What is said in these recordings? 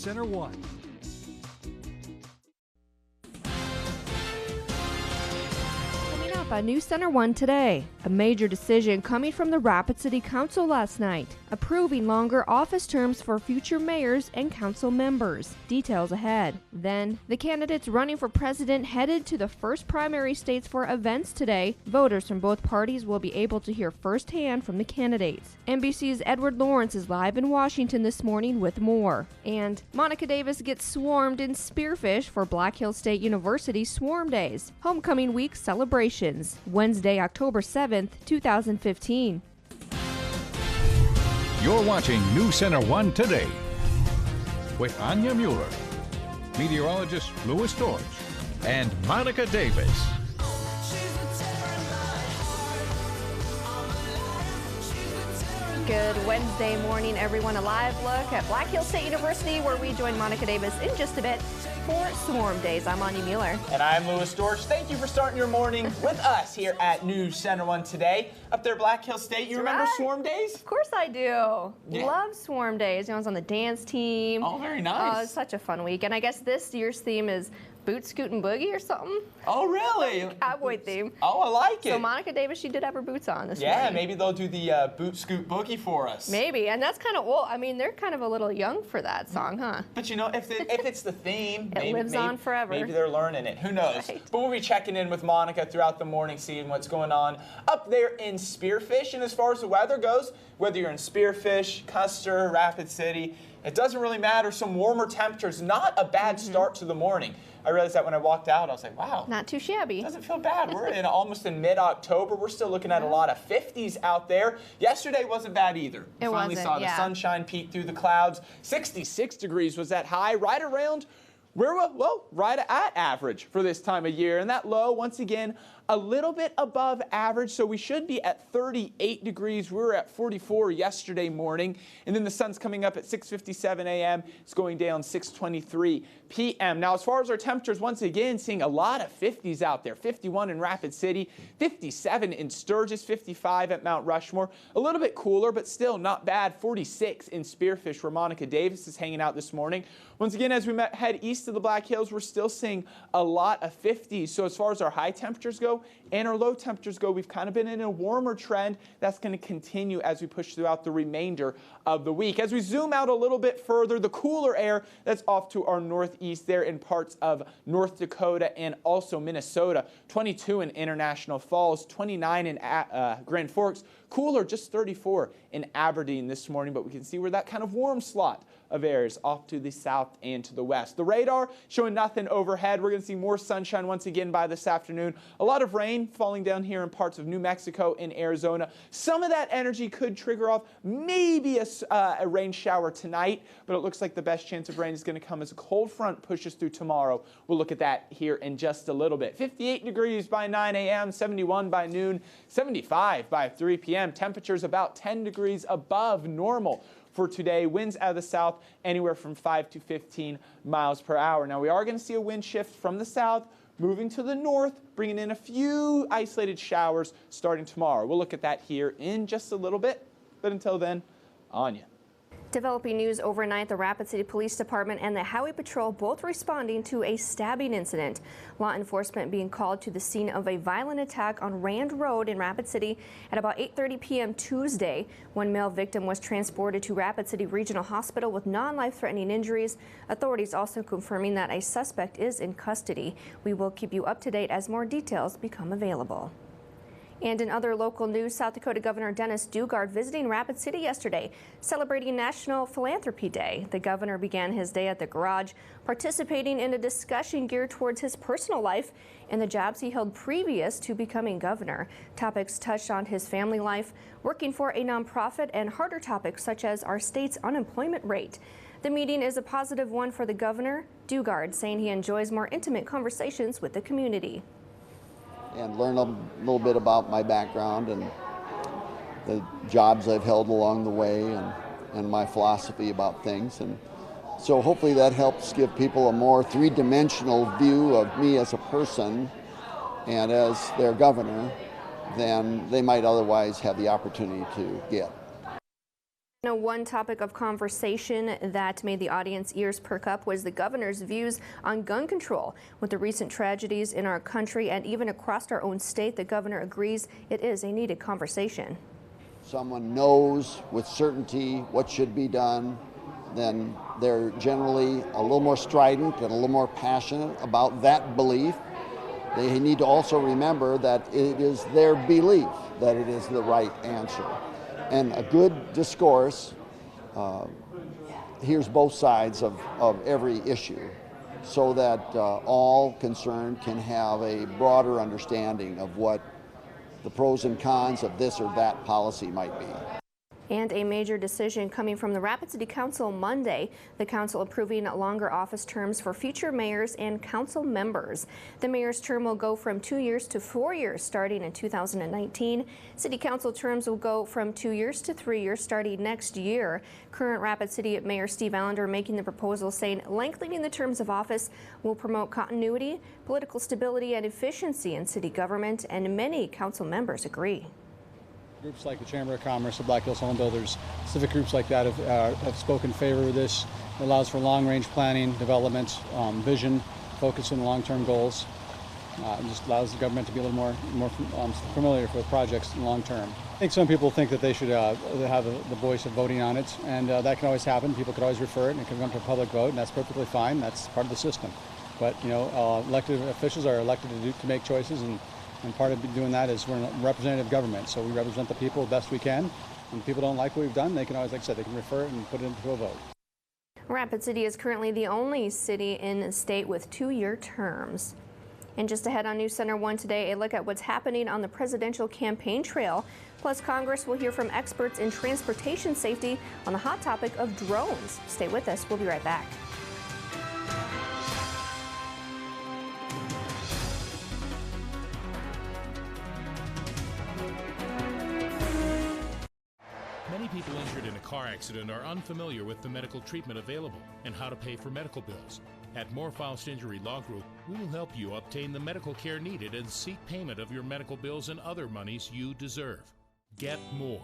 Center 1. Coming up on News Center 1 today, a major decision coming from the Rapid City Council last night, approving longer office terms for future mayors and council members. Details ahead. Then, the candidates running for president headed to the first primary states for events today. Voters from both parties will be able to hear firsthand from the candidates. NBC's Edward Lawrence is live in Washington this morning with more. And Monica Davis gets swarmed in spearfish for Black Hills State University Swarm Days. Homecoming Week celebrations, Wednesday, October 7th, 2015. You're watching News Center 1 Today with Anya Mueller, meteorologist Louis Storch, and Monica Davis. Good Wednesday morning, everyone. A live look at Black Hills State University, where we join Monica Davis in just a bit for Swarm Days. I'm Anya Mueller. And I'm Louis Storch. Thank you for starting your morning with us here at News Center 1 Today. Up there, Black Hills State, you remember Swarm Days? Of course I do. Yeah. Love Swarm Days. I was on the dance team. Oh, very nice. Oh, it's such a fun week. And I guess this year's theme is Boot, Scoot, and Boogie or something. Oh, really? Cowboy theme. Oh, I like it. So Monica Davis, she did have her boots on this Yeah, morning. maybe they'll do the Boot, Scoot, Boogie for us. Maybe, and that's kind of, well, I mean, they're kind of a little young for that song, huh? But you know, if it's the theme, It lives on forever. Maybe they're learning it. Who knows? Right. But we'll be checking in with Monica throughout the morning, seeing what's going on up there in Spearfish. And as far as the weather goes, whether you're in Spearfish, Custer, Rapid City, it doesn't really matter. Some warmer temperatures, not a bad start to the morning. I realized that when I walked out, I was like, wow. Not too shabby. Doesn't feel bad. We're almost in mid-October. We're still looking at a lot of 50s out there. Yesterday wasn't bad either. It Finally wasn't, saw the yeah. sunshine peek through the clouds. 66 degrees was that high, right around right at average for this time of year. And that low, once again, a little bit above average, so we should be at 38 degrees. We were at 44 yesterday morning, and then the sun's coming up at 6:57 a.m. It's going down 6:23 p.m. Now, as far as our temperatures, once again, seeing a lot of 50s out there. 51 in Rapid City, 57 in Sturgis, 55 at Mount Rushmore. A little bit cooler, but still not bad. 46 in Spearfish, where Monica Davis is hanging out this morning. Once again, as we head east of the Black Hills, we're still seeing a lot of 50s. So as far as our high temperatures go and our low temperatures go, we've kind of been in a warmer trend that's going to continue as we push throughout the remainder of the week. As we zoom out a little bit further, the cooler air that's off to our northeast there in parts of North Dakota and also Minnesota. 22 in International Falls, 29 in Grand Forks. Cooler, just 34 in Aberdeen this morning, but we can see where that kind of warm slot of air is off to the south and to the west. The radar showing nothing overhead. We're going to see more sunshine once again by this afternoon. A lot of rain falling down here in parts of New Mexico and Arizona. Some of that energy could trigger off maybe a rain shower tonight, but it looks like the best chance of rain is going to come as a cold front pushes through tomorrow. We'll look at that here in just a little bit. 58 degrees by 9 a.m., 71 by noon, 75 by 3 p.m. Temperatures about 10 degrees above normal for today. Winds out of the south anywhere from 5 to 15 miles per hour. Now, we are going to see a wind shift from the south moving to the north, bringing in a few isolated showers starting tomorrow. We'll look at that here in just a little bit. But until then, Anya. Developing news overnight, the Rapid City Police Department and the Highway Patrol both responding to a stabbing incident. Law enforcement being called to the scene of a violent attack on Rand Road in Rapid City at about 8:30 p.m. Tuesday. One male victim was transported to Rapid City Regional Hospital with non-life-threatening injuries. Authorities also confirming that a suspect is in custody. We will keep you up to date as more details become available. And in other local news, South Dakota Governor Dennis Dugard visiting Rapid City yesterday, celebrating National Philanthropy Day. The governor began his day at the garage, participating in a discussion geared towards his personal life and the jobs he held previous to becoming governor. Topics touched on his family life, working for a nonprofit, and harder topics such as our state's unemployment rate. The meeting is a positive one for the governor, Dugard saying he enjoys more intimate conversations with the community. And learn a little bit about my background and the jobs I've held along the way and my philosophy about things. And so hopefully that helps give people a more three-dimensional view of me as a person and as their governor than they might otherwise have the opportunity to get. Now, one topic of conversation that made the audience ears perk up was the governor's views on gun control. With the recent tragedies in our country and even across our own state, the governor agrees it is a needed conversation. Someone knows with certainty what should be done, then they're generally a little more strident and a little more passionate about that belief. They need to also remember that it is their belief that it is the right answer. And a good discourse hears both sides of every issue so that all concerned can have a broader understanding of what the pros and cons of this or that policy might be. And a major decision coming from the Rapid City Council Monday, the council approving longer office terms for future mayors and council members. The mayor's term will go from 2 years to 4 years starting in 2019. City council terms will go from 2 years to 3 years starting next year. Current Rapid City Mayor Steve Allender making the proposal, saying lengthening the terms of office will promote continuity, political stability, and efficiency in city government, and many council members agree. Groups like the Chamber of Commerce, the Black Hills Home Builders, civic groups like that have spoken in favor of this. It allows for long-range planning, development, vision, focus on long-term goals. And just allows the government to be a little more familiar with projects in long term. I think some people think that they should have the voice of voting on it, and that can always happen. People could always refer it, and it can come to a public vote, and that's perfectly fine. That's part of the system. But elected officials are elected to make choices, and part of doing that is we're a representative government, so we represent the people the best we can. When people don't like what we've done, they can always, like I said, they can refer it and put it into a vote. Rapid City is currently the only city in the state with 2-year terms. And just ahead on News Center 1 today, a look at what's happening on the presidential campaign trail. Plus, Congress will hear from experts in transportation safety on the hot topic of drones. Stay with us. We'll be right back. Many people injured in a car accident are unfamiliar with the medical treatment available and how to pay for medical bills. At Moore-Faust Injury Law Group, we will help you obtain the medical care needed and seek payment of your medical bills and other monies you deserve. Get more.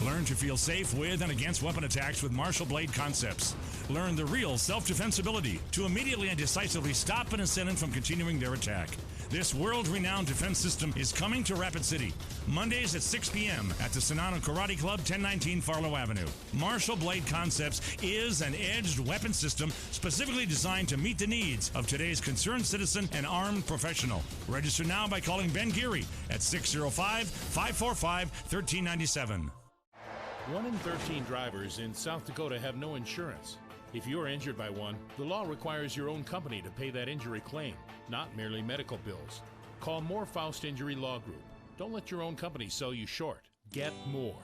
Learn to feel safe with and against weapon attacks with Marshall Blade Concepts. Learn the real self-defense ability to immediately and decisively stop an assailant from continuing their attack. This world-renowned defense system is coming to Rapid City, Mondays at 6 p.m. at the Sonana Karate Club, 1019 Farlow Avenue. Marshall Blade Concepts is an edged weapon system specifically designed to meet the needs of today's concerned citizen and armed professional. Register now by calling Ben Geary at 605-545-1397. 1 in 13 drivers in South Dakota have no insurance. If you're injured by one, the law requires your own company to pay that injury claim, not merely medical bills. Call Moore-Faust Injury Law Group. Don't let your own company sell you short. Get more.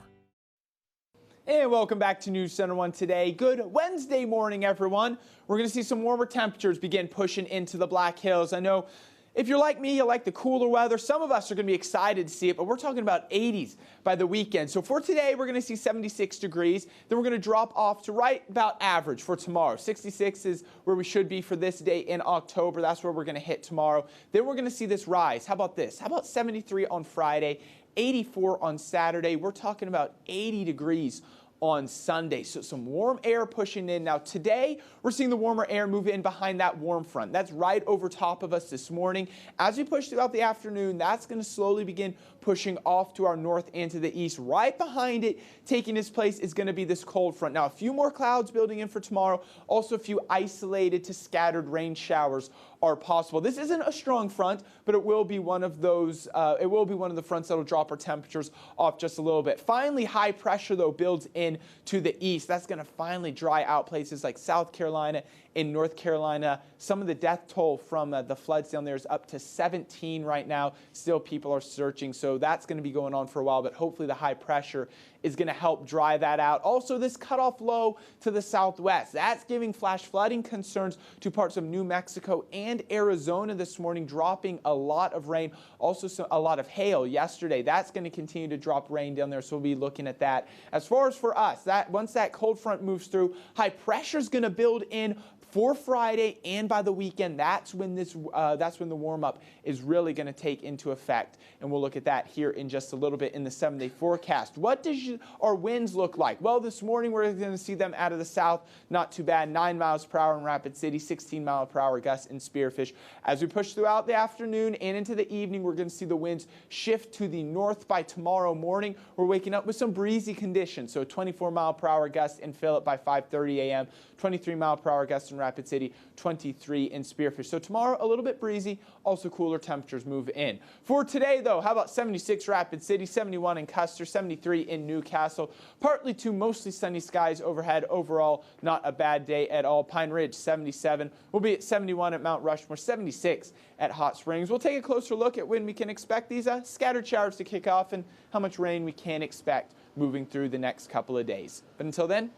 And welcome back to News Center 1 today. Good Wednesday morning, everyone. We're going to see some warmer temperatures begin pushing into the Black Hills. I know if you're like me, you like the cooler weather. Some of us are going to be excited to see it, but we're talking about 80s by the weekend. So for today, we're going to see 76 degrees. Then we're going to drop off to right about average for tomorrow. 66 is where we should be for this day in October. That's where we're going to hit tomorrow. Then we're going to see this rise. How about this? How about 73 on Friday, 84 on Saturday? We're talking about 80 degrees on Sunday. So some warm air pushing in. Now today, we're seeing the warmer air move in behind that warm front. That's right over top of us this morning. As we push throughout the afternoon, that's going to slowly begin pushing off to our north and to the east. Right behind it, taking its place, is going to be this cold front. Now a few more clouds building in for tomorrow. Also a few isolated to scattered rain showers are possible. This isn't a strong front, but it will be one of those. It will be one of the fronts that will drop our temperatures off just a little bit. Finally, high pressure though builds in to the east. That's going to finally dry out places like South Carolina and North Carolina. Some of the death toll from the floods down there is up to 17 right now. Still, people are searching, so that's going to be going on for a while. But hopefully, the high pressure is going to help dry that out. Also, this cutoff low to the southwest, that's giving flash flooding concerns to parts of New Mexico and and Arizona this morning, dropping a lot of rain. Also a lot of hail yesterday. That's going to continue to drop rain down there, so we'll be looking at that. As far as for us, once that cold front moves through, high pressure is going to build in for Friday, and by the weekend, that's when the warm-up is really going to take into effect. And we'll look at that here in just a little bit in the 7-day forecast. What does our winds look like? Well, this morning we're going to see them out of the south. Not too bad. 9 miles per hour in Rapid City, 16 mile per hour gusts in Spearfish. As we push throughout the afternoon and into the evening, we're going to see the winds shift to the north by tomorrow morning. We're waking up with some breezy conditions. So 24 mile per hour gusts in Phillip by 5:30 a.m., 23 mile per hour gusts in Rapid City, 23 in Spearfish. So tomorrow, a little bit breezy, also cooler temperatures move in. For today, though, how about 76 Rapid City, 71 in Custer, 73 in Newcastle. Partly to mostly sunny skies overhead. Overall, not a bad day at all. Pine Ridge, 77. We'll be at 71 at Mount Rushmore, 76 at Hot Springs. We'll take a closer look at when we can expect these scattered showers to kick off and how much rain we can expect moving through the next couple of days. But until then,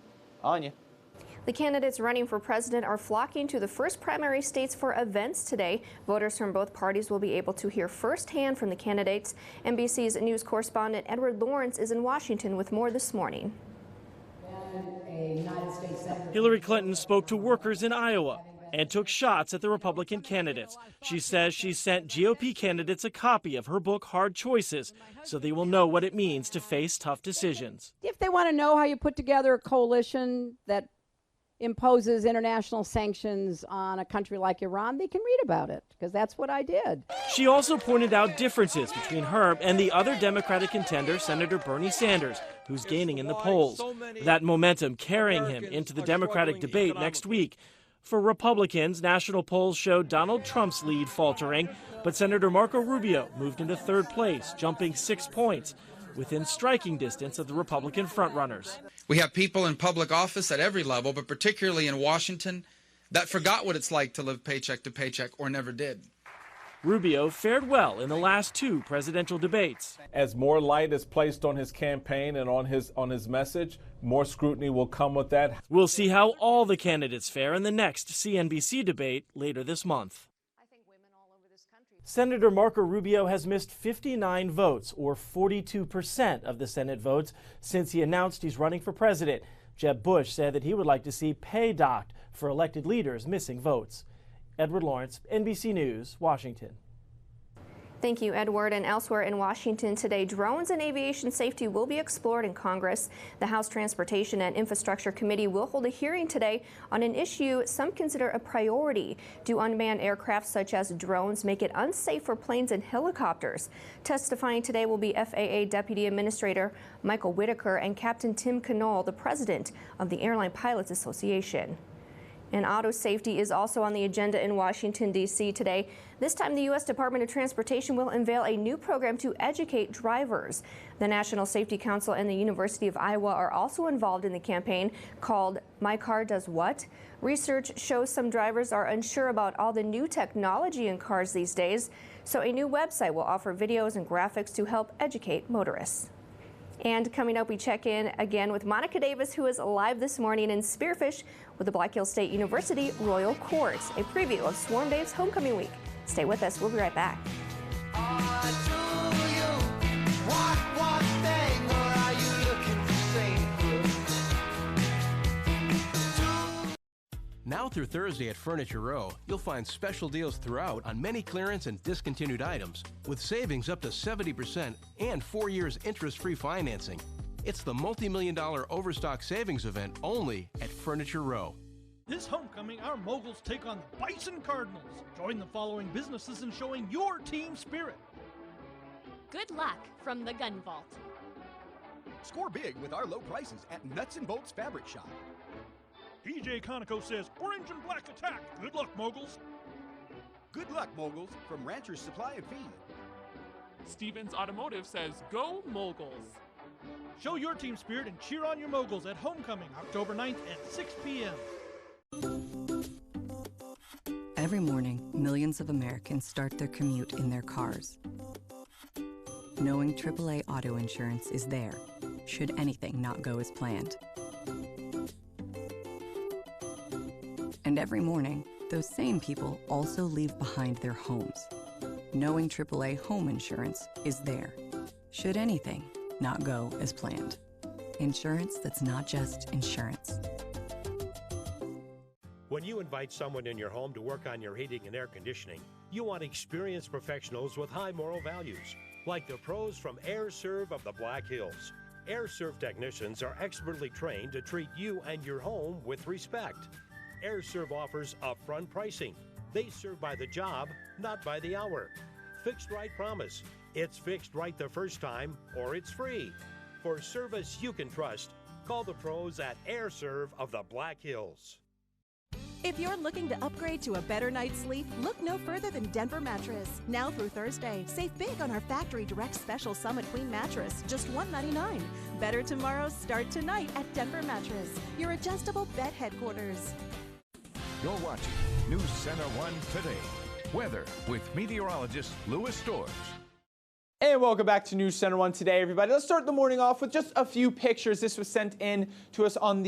on you. The candidates running for president are flocking to the first primary states for events today. Voters from both parties will be able to hear firsthand from the candidates. NBC's news correspondent Edward Lawrence is in Washington with more this morning. Hillary Clinton spoke to workers in Iowa and took shots at the Republican candidates. She says she sent GOP candidates a copy of her book, Hard Choices, so they will know what it means to face tough decisions. If they want to know how you put together a coalition that imposes international sanctions on a country like Iran, they can read about it, because that's what I did. She also pointed out differences between her and the other Democratic contender, Senator Bernie Sanders, who's gaining in the polls. That momentum carrying him into the Democratic debate next week. For Republicans, national polls showed Donald Trump's lead faltering, but Senator Marco Rubio moved into third place, jumping 6 points, within striking distance of the Republican frontrunners. We have people in public office at every level, but particularly in Washington, that forgot what it's like to live paycheck to paycheck or never did. Rubio fared well in the last 2 presidential debates. As more light is placed on his campaign and on his message, more scrutiny will come with that. We'll see how all the candidates fare in the next CNBC debate later this month. Senator Marco Rubio has missed 59 votes, or 42% of the Senate votes, since he announced he's running for president. Jeb Bush said that he would like to see pay docked for elected leaders missing votes. Edward Lawrence, NBC News, Washington. Thank you, Edward. And elsewhere in Washington today, drones and aviation safety will be explored in Congress. The House Transportation and Infrastructure Committee will hold a hearing today on an issue some consider a priority. Do unmanned aircraft such as drones make it unsafe for planes and helicopters? Testifying today will be FAA Deputy Administrator Michael Whitaker and Captain Tim Knoll, the president of the Airline Pilots Association. And auto safety is also on the agenda in Washington, D.C. today. This time, the U.S. Department of Transportation will unveil a new program to educate drivers. The National Safety Council and the University of Iowa are also involved in the campaign called My Car Does What? Research shows some drivers are unsure about all the new technology in cars these days, so a new website will offer videos and graphics to help educate motorists. And coming up, we check in again with Monica Davis, who is live this morning in Spearfish with the Black Hills State University Royal Court. A preview of Swarm Dave's homecoming week. Stay with us. We'll be right back. Now through Thursday at Furniture Row, you'll find special deals throughout on many clearance and discontinued items, with savings up to 70% and 4 years interest-free financing. It's the multi-million-dollar Overstock Savings event only at Furniture Row. This homecoming, our moguls take on the Bison Cardinals. Join the following businesses in showing your team spirit. Good luck from the Gun Vault. Score big with our low prices at Nuts and Bolts Fabric Shop. PJ Conoco says, orange and black attack. Good luck, moguls. Good luck, moguls, from Rancher's Supply and Feed. Stevens Automotive says, go moguls. Show your team spirit and cheer on your moguls at homecoming, October 9th at 6 p.m. Every morning, millions of Americans start their commute in their cars, knowing AAA auto insurance is there, should anything not go as planned. And every morning, those same people also leave behind their homes. Knowing AAA home insurance is there, should anything not go as planned. Insurance that's not just insurance. When you invite someone in your home to work on your heating and air conditioning, you want experienced professionals with high moral values, like the pros from AirServe of the Black Hills. AirServe technicians are expertly trained to treat you and your home with respect. AirServe offers upfront pricing. They serve by the job, not by the hour. Fixed Right promise. It's fixed right the first time, or it's free. For service you can trust, call the pros at AirServe of the Black Hills. If you're looking to upgrade to a better night's sleep, look no further than Denver Mattress. Now through Thursday, save big on our Factory Direct Special Summit Queen Mattress, just $199. Better tomorrows start tonight at Denver Mattress, your adjustable bed headquarters. You're watching News Center 1 Today. Weather with meteorologist Louis Storrs. And welcome back to News Center 1 Today, everybody. Let's start the morning off with just a few pictures. This was sent in to us on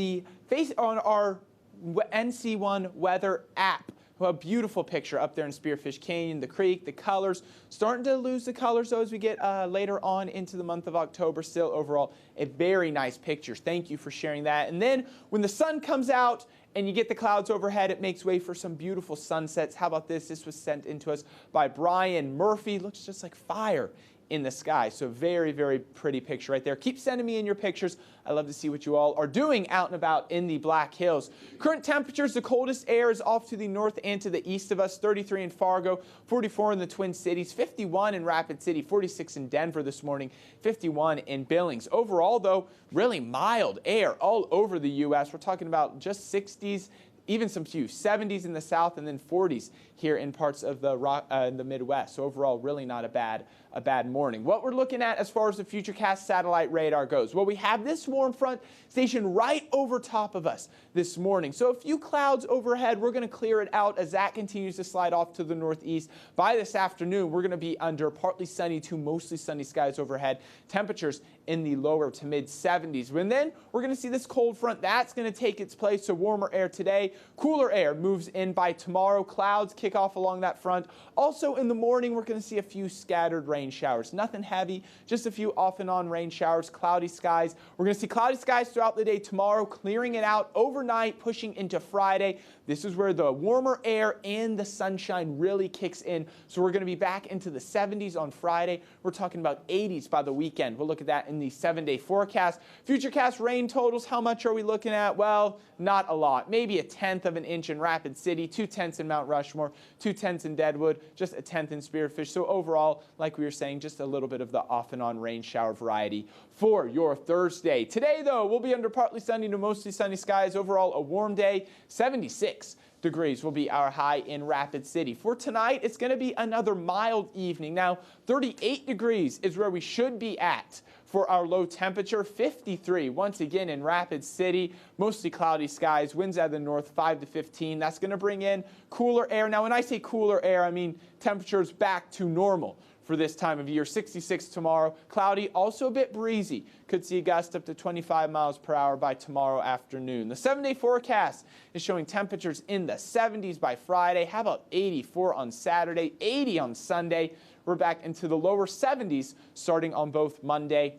our NC1 weather app. A beautiful picture up there in Spearfish Canyon, the creek, the colors. Starting to lose the colors though as we get later on into the month of October. Still overall a very nice picture. Thank you for sharing that. And then when the sun comes out and you get the clouds overhead, it makes way for some beautiful sunsets. How about this? This was sent in to us by Brian Murphy. Looks just like fire in the sky. So very, very pretty picture right there. Keep sending me in your pictures. I love to see what you all are doing out and about in the Black Hills. Current temperatures, the coldest air is off to the north and to the east of us. 33 in Fargo, 44 in the Twin Cities, 51 in Rapid City, 46 in Denver this morning, 51 in Billings. Overall, though, really mild air all over the U.S. We're talking about just 60s, even some few 70s in the south, and then 40s here in parts of the Midwest. So overall, really not a bad morning. What we're looking at as far as the Futurecast satellite radar goes, well, we have this warm front stationed right over top of us this morning. So a few clouds overhead. We're going to clear it out as that continues to slide off to the northeast. By this afternoon, we're going to be under partly sunny to mostly sunny skies overhead. Temperatures in the lower to mid 70s. And then we're going to see this cold front that's going to take its place. So warmer air today, cooler air moves in by tomorrow. Clouds kick off along that front. Also in the morning, we're going to see a few scattered rain showers. Nothing heavy, just a few off and on rain showers, cloudy skies. We're going to see cloudy skies throughout the day tomorrow, clearing it out overnight, pushing into Friday. This is where the warmer air and the sunshine really kicks in. So we're going to be back into the 70s on Friday. We're talking about 80s by the weekend. We'll look at that in the 7-day forecast. Futurecast rain totals, how much are we looking at? Well, not a lot. Maybe 1/10 of an inch in Rapid City, 2/10 in Mount Rushmore, 2/10 in Deadwood, just 1/10 in Spearfish. So overall, like we were saying, just a little bit of the off and on rain shower variety for your Thursday. Today, though, we'll be under partly sunny to mostly sunny skies. Overall, a warm day, 76 degrees will be our high in Rapid City. For tonight, it's going to be another mild evening. Now, 38 degrees is where we should be at for our low temperature. 53 once again in Rapid City. Mostly cloudy skies. Winds out of the north 5 to 15. That's going to bring in cooler air. Now, when I say cooler air, I mean temperatures back to normal for this time of year. 66 tomorrow. Cloudy, also a bit breezy. Could see a gust up to 25 miles per hour by tomorrow afternoon. The 7-day forecast is showing temperatures in the 70s by Friday. How about 84 on Saturday, 80 on Sunday? We're back into the lower 70s starting on both Monday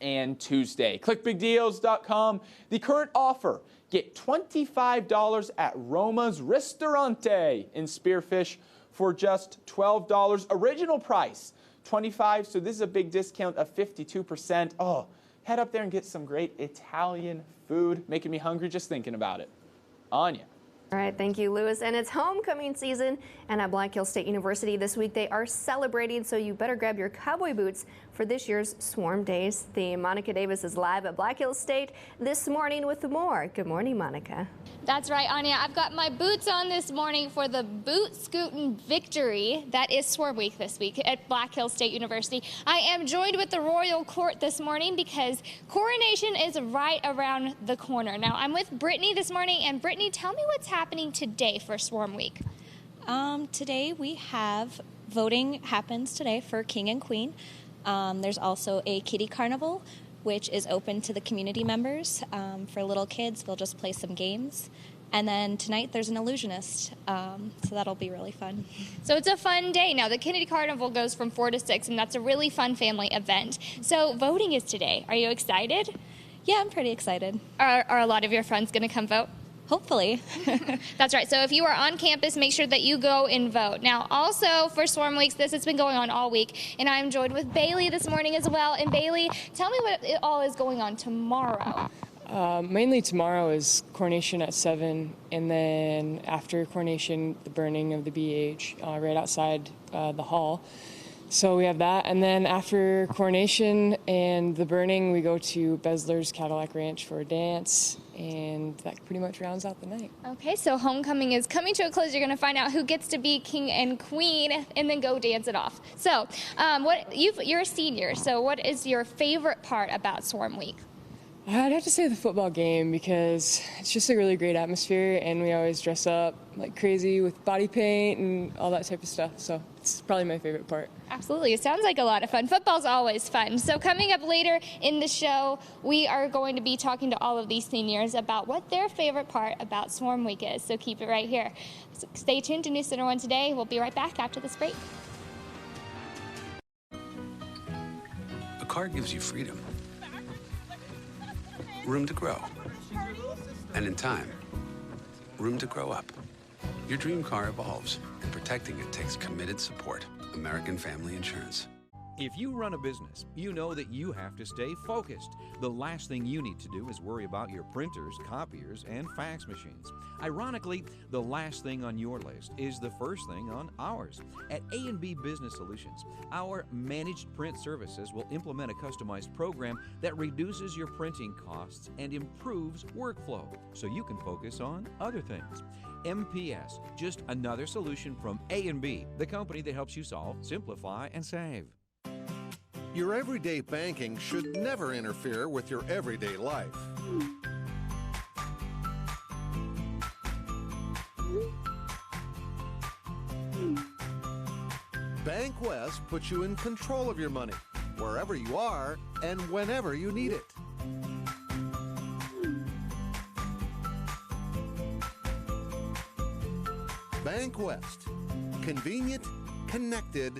and Tuesday. ClickBigDeals.com. The current offer, get $25 at Roma's Ristorante in Spearfish for just $12. Original price, $25. So this is a big discount of 52%. Oh, head up there and get some great Italian food. Making me hungry just thinking about it. Anya. All right, thank you, Louis. And it's homecoming season, and at Black Hills State University this week they are celebrating, so you better grab your cowboy boots for this year's Swarm Days theme. Monica Davis is live at Black Hills State this morning with more. Good morning, Monica. That's right, Anya. I've got my boots on this morning for the Boot Scootin' Victory. That is Swarm Week this week at Black Hills State University. I am joined with the Royal Court this morning because coronation is right around the corner. Now, I'm with Brittany this morning, and Brittany, tell me what's happening today for Swarm Week. Today we have voting happens today for King and Queen. There's also a kiddie carnival, which is open to the community members. For little kids, we'll just play some games. And then tonight there's an illusionist, so that'll be really fun. So it's a fun day. Now, the Kennedy Carnival goes from 4 to 6, and that's a really fun family event. So voting is today. Are you excited? Yeah, I'm pretty excited. Are a lot of your friends going to come vote? Hopefully. That's right. So if you are on campus, make sure that you go and vote. Now, also for Swarm Weeks, it's been going on all week, and I'm joined with Bailey this morning as well. And Bailey, tell me what all is going on tomorrow. Mainly tomorrow is coronation at 7, and then after coronation, the burning of the BH right outside the hall. So we have that, and then after coronation and the burning, we go to Besler's Cadillac Ranch for a dance, and that pretty much rounds out the night. Okay, so homecoming is coming to a close. You're going to find out who gets to be king and queen, and then go dance it off. So, you're a senior, so what is your favorite part about Swarm Week? I'd have to say the football game, because it's just a really great atmosphere, and we always dress up like crazy with body paint and all that type of stuff, so it's probably my favorite part. Absolutely. It sounds like a lot of fun. Football's always fun. So coming up later in the show, we are going to be talking to all of these seniors about what their favorite part about Swarm Week is, so keep it right here. So stay tuned to News Center 1 Today. We'll be right back after this break. A car gives you freedom. Room to grow. And in time, room to grow up. Your dream car evolves, and protecting it takes committed support. American Family Insurance. If you run a business, you know that you have to stay focused. The last thing you need to do is worry about your printers, copiers, and fax machines. Ironically, the last thing on your list is the first thing on ours. At A&B Business Solutions, our managed print services will implement a customized program that reduces your printing costs and improves workflow, so you can focus on other things. MPS, just another solution from A&B, the company that helps you solve, simplify, and save. Your everyday banking should never interfere with your everyday life. Bank West puts you in control of your money, wherever you are and whenever you need it. Bank West. Convenient, connected,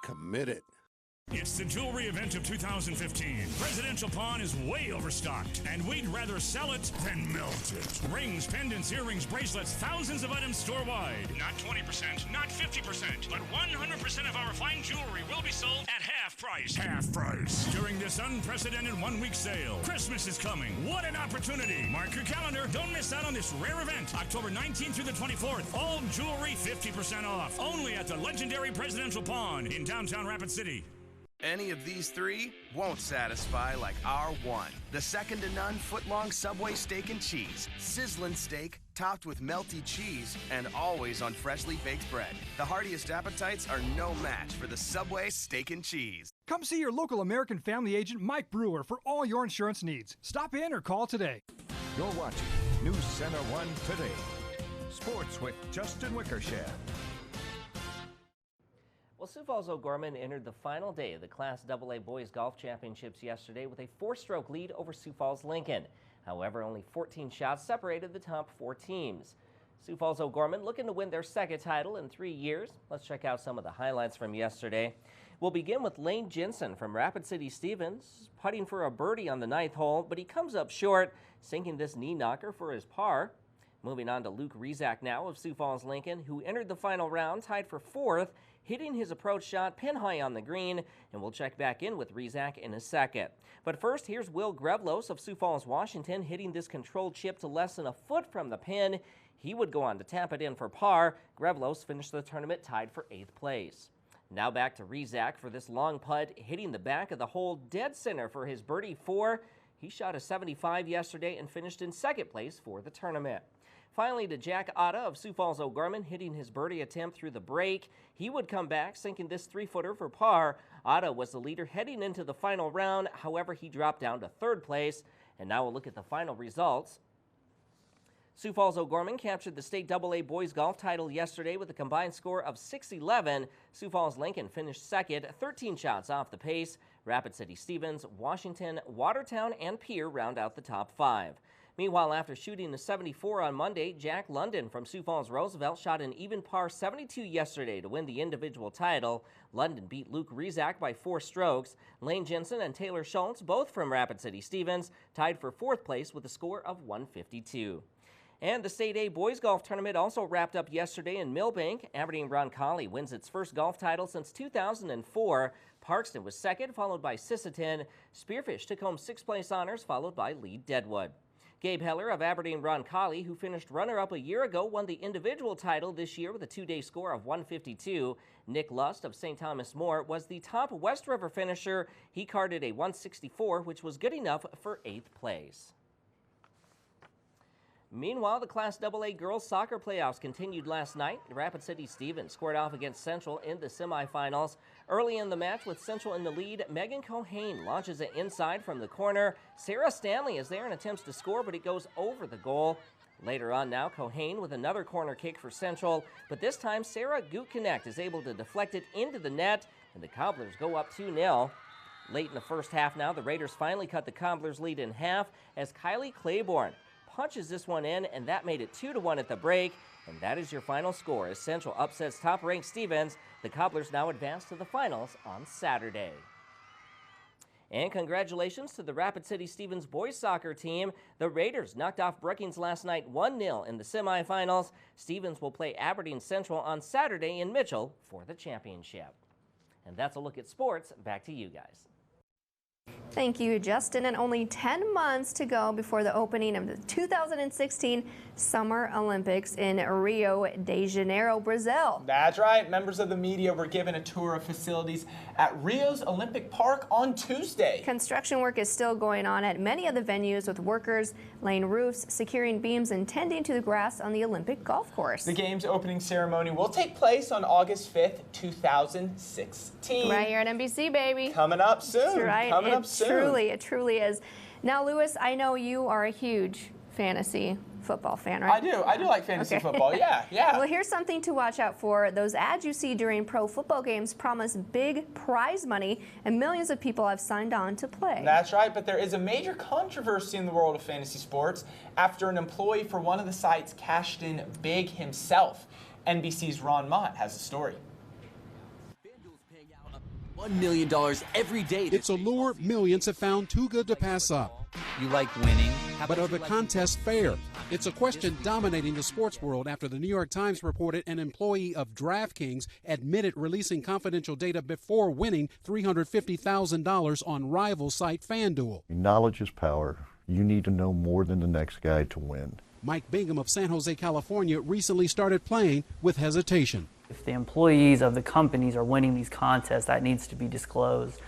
committed. It's the jewelry event of 2015. Presidential Pawn is way overstocked, and we'd rather sell it than melt it. Rings, pendants, earrings, bracelets, thousands of items store-wide. Not 20%, not 50%, but 100% of our fine jewelry will be sold at half price. Half price. During this unprecedented one-week sale. Christmas is coming. What an opportunity. Mark your calendar. Don't miss out on this rare event. October 19th through the 24th. All jewelry 50% off. Only at the legendary Presidential Pawn in downtown Rapid City. Any of these three won't satisfy like our one. The second-to-none foot-long Subway steak and cheese. Sizzling steak, topped with melty cheese, and always on freshly baked bread. The heartiest appetites are no match for the Subway steak and cheese. Come see your local American Family agent, Mike Brewer, for all your insurance needs. Stop in or call today. You're watching News Center 1 Today. Sports with Justin Wickersham. Well, Sioux Falls O'Gorman entered the final day of the Class AA Boys Golf Championships yesterday with a 4-stroke lead over Sioux Falls Lincoln. However, only 14 shots separated the top 4 teams. Sioux Falls O'Gorman looking to win their second title in 3 years. Let's check out some of the highlights from yesterday. We'll begin with Lane Jensen from Rapid City Stevens, putting for a birdie on the 9th hole, but he comes up short, sinking this knee knocker for his par. Moving on to Luke Rizak now of Sioux Falls Lincoln, who entered the final round tied for 4th, hitting his approach shot pin high on the green, and we'll check back in with Rizak in a second. But first, here's Will Grevlos of Sioux Falls, Washington, hitting this controlled chip to less than a foot from the pin. He would go on to tap it in for par. Grevlos finished the tournament tied for 8th place. Now back to Rizak for this long putt, hitting the back of the hole dead center for his birdie 4. He shot a 75 yesterday and finished in 2nd place for the tournament. Finally to Jack Otta of Sioux Falls O'Gorman, hitting his birdie attempt through the break. He would come back, sinking this 3-footer for par. Otta was the leader heading into the final round. However, he dropped down to 3rd place. And now we'll look at the final results. Sioux Falls O'Gorman captured the state AA boys golf title yesterday with a combined score of 611. Sioux Falls Lincoln finished 2nd, 13 shots off the pace. Rapid City Stevens, Washington, Watertown, and Pierre round out the top 5. Meanwhile, after shooting a 74 on Monday, Jack London from Sioux Falls Roosevelt shot an even par 72 yesterday to win the individual title. London beat Luke Rizak by 4 strokes. Lane Jensen and Taylor Schultz, both from Rapid City Stevens, tied for 4th place with a score of 152. And the State A Boys Golf Tournament also wrapped up yesterday in Millbank. Aberdeen Roncalli wins its first golf title since 2004. Parkston was second, followed by Sisseton. Spearfish took home 6th place honors, followed by Lead Deadwood. Gabe Heller of Aberdeen Roncalli, who finished runner-up a year ago, won the individual title this year with a 2-day score of 152. Nick Lust of St. Thomas More was the top West River finisher. He carded a 164, which was good enough for 8th place. Meanwhile, the Class AA girls soccer playoffs continued last night. Rapid City Stevens squared off against Central in the semifinals. Early in the match with Central in the lead, Megan Cohane launches it inside from the corner. Sarah Stanley is there and attempts to score, but it goes over the goal. Later on now, Cohane with another corner kick for Central, but this time Sarah Gutconnect is able to deflect it into the net, and the Cobblers go up 2-0. Late in the first half now, the Raiders finally cut the Cobblers' lead in half as Kylie Claiborne punches this one in, and that made it 2-1 at the break. And that is your final score as Central upsets top-ranked Stevens. The Cobblers now advance to the finals on Saturday. And congratulations to the Rapid City Stevens boys soccer team. The Raiders knocked off Brookings last night 1-0 in the semifinals. Stevens will play Aberdeen Central on Saturday in Mitchell for the championship. And that's a look at sports. Back to you guys. Thank you, Justin. And only 10 months to go before the opening of the 2016 Summer Olympics in Rio de Janeiro, Brazil. That's right. Members of the media were given a tour of facilities at Rio's Olympic Park on Tuesday. Construction work is still going on at many of the venues, with workers laying roofs, securing beams, and tending to the grass on the Olympic golf course. The game's opening ceremony will take place on August 5th, 2016. Right here at NBC, baby. Coming up soon. That's right. Coming up soon. It truly is. Now, Lewis, I know you are a huge fantasy football fan, right? I do like fantasy football, yeah. Well, here's something to watch out for. Those ads you see during pro football games promise big prize money, and millions of people have signed on to play. That's right, but there is a major controversy in the world of fantasy sports after an employee for one of the sites cashed in big himself. NBC's Ron Mott has the story. $1 million every day. It's a lure millions have found too good to pass up. You like winning. But are the contests fair? It's a question dominating the sports world after the New York Times reported an employee of DraftKings admitted releasing confidential data before winning $350,000 on rival site FanDuel. Knowledge is power. You need to know more than the next guy to win. Mike Bingham of San Jose, California, recently started playing with hesitation. If the employees of the companies are winning these contests, that needs to be disclosed.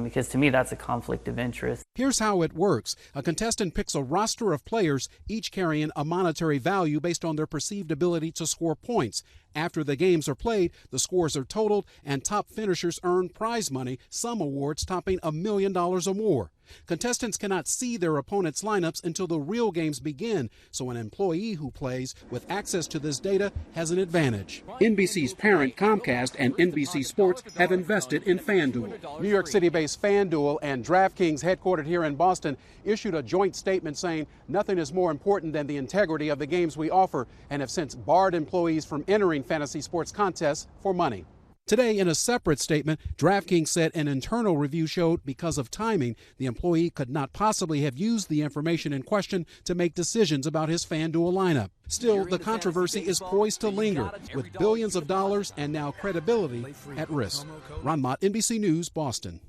Because to me, that's a conflict of interest. Here's how it works. A contestant picks a roster of players, each carrying a monetary value based on their perceived ability to score points. After the games are played, the scores are totaled, and top finishers earn prize money, some awards topping $1 million or more. Contestants cannot see their opponents' lineups until the real games begin, so an employee who plays with access to this data has an advantage. NBC's parent, Comcast, and NBC Sports have invested in FanDuel. New York City-based FanDuel and DraftKings, headquartered here in Boston, issued a joint statement saying nothing is more important than the integrity of the games we offer, and have since barred employees from entering fantasy sports contests for money. Today, in a separate statement, DraftKings said an internal review showed because of timing, the employee could not possibly have used the information in question to make decisions about his FanDuel lineup. Still, the controversy is poised to linger, with billions of dollars and now credibility at risk. Ron Mott, NBC News, Boston.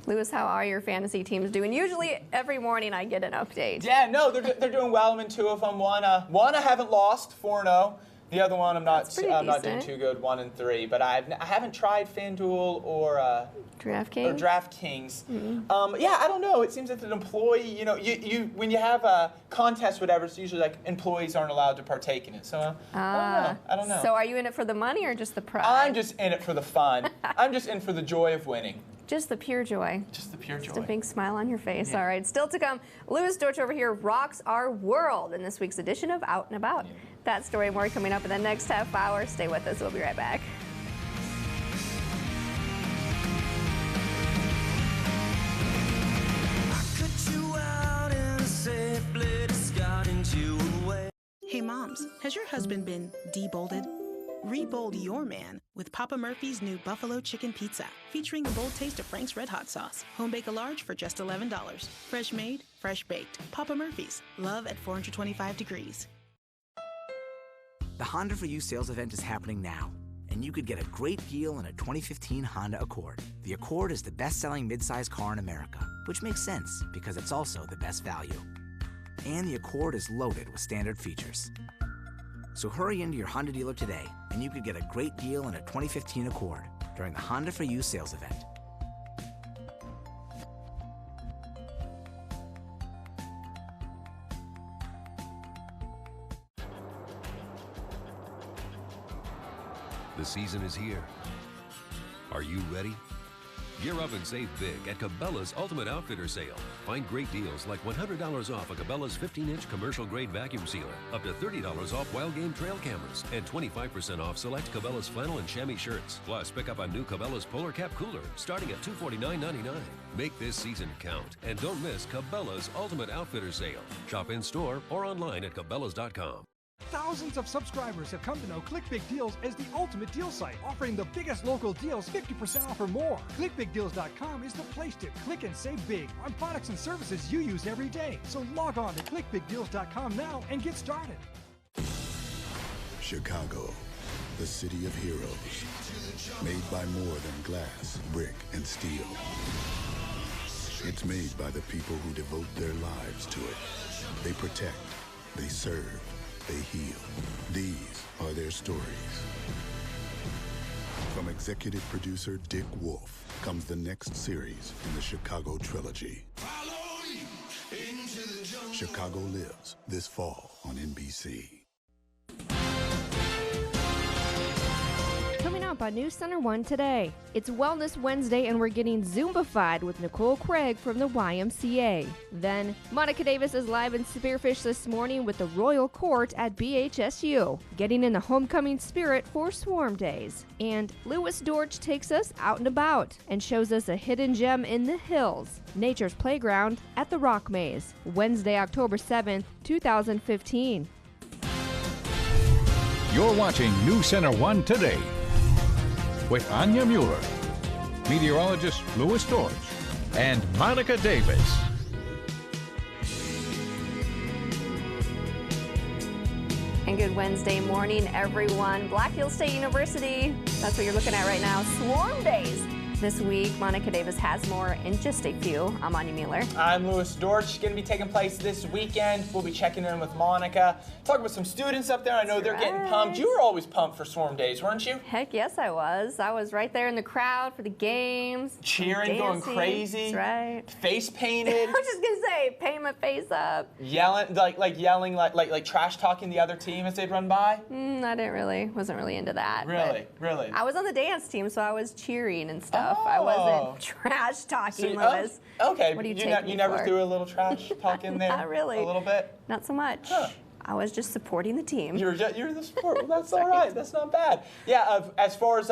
Lewis, how are your fantasy teams doing? Usually every morning I get an update. Yeah, no, they're doing well. I'm in 2 of them. One I haven't lost, 4-0. The other one I'm not doing too good, 1-3. But I haven't tried FanDuel or DraftKings. Mm-hmm. Yeah, I don't know. It seems that an employee, you when you have a contest, whatever, it's usually like employees aren't allowed to partake in it. So I don't know. So are you in it for the money or just the prize? I'm just in it for the fun. I'm just in for the joy of winning. Just the pure joy. Just the pure joy. Just a big smile on your face. Yeah. All right, still to come, Lewis Dortch over here rocks our world in this week's edition of Out and About. Yeah. That story and more coming up in the next half hour. Stay with us. We'll be right back. I cut you out in a Hey moms, has your husband been debolded? Rebold your man with Papa Murphy's new Buffalo Chicken Pizza, featuring a bold taste of Frank's Red Hot sauce. Home bake a large for just $11. Fresh made, fresh baked. Papa Murphy's. Love at 425 degrees. The Honda for You sales event is happening now, and you could get a great deal on a 2015 Honda Accord. The Accord is the best-selling midsize car in America, which makes sense because it's also the best value. And the Accord is loaded with standard features. So hurry into your Honda dealer today, and you could get a great deal on a 2015 Accord during the Honda for You sales event. The season is here. Are you ready? Gear up and save big at Cabela's Ultimate Outfitter Sale. Find great deals like $100 off a Cabela's 15-inch commercial-grade vacuum sealer, up to $30 off Wild Game trail cameras, and 25% off select Cabela's flannel and chamois shirts. Plus, pick up a new Cabela's Polar Cap cooler, starting at $249.99. Make this season count, and don't miss Cabela's Ultimate Outfitter Sale. Shop in-store or online at Cabela's.com. Thousands of subscribers have come to know Click Big Deals as the ultimate deal site, offering the biggest local deals 50% off or more. ClickBigDeals.com is the place to click and save big on products and services you use every day. So log on to ClickBigDeals.com now and get started. Chicago, the city of heroes, made by more than glass, brick, and steel. It's made by the people who devote their lives to it. They protect, they serve, they heal. These are their stories. From executive producer Dick Wolf comes the next series in the Chicago trilogy. Chicago Lives, this fall on NBC. Coming up on News Center 1 today, it's Wellness Wednesday and we're getting Zumbified with Nicole Craig from the YMCA. Then, Monica Davis is live in Spearfish this morning with the Royal Court at BHSU, getting in the homecoming spirit for Swarm Days. And Louis Dortch takes us out and about and shows us a hidden gem in the hills, Nature's Playground at the Rock Maze, Wednesday, October 7th, 2015. You're watching News Center 1 Today with Anya Mueller, meteorologist Louis Dortch, and Monica Davis. And good Wednesday morning, everyone. Black Hills State University, that's what you're looking at right now. Swarm Days this week. Monica Davis has more in just a few. I'm Anya Mueller. I'm Louis Dortch. Going to be taking place this weekend. We'll be checking in with Monica, talking with some students up there. I know they're getting pumped. You were always pumped for Swarm Days, weren't you? Heck yes, I was. I was right there in the crowd for the games. Cheering, going crazy. That's right. Face painted. I was just going to say, paint my face up. Yelling, like trash talking the other team as they'd run by? Wasn't really into that. Really? I was on the dance team, so I was cheering and stuff. I wasn't trash talking, Louis. Okay. What do you never threw a little trash talk in there? Not really. A little bit? Not so much. Huh. I was just supporting the team. You're the support. Well, that's all right. That's not bad. Yeah. As far as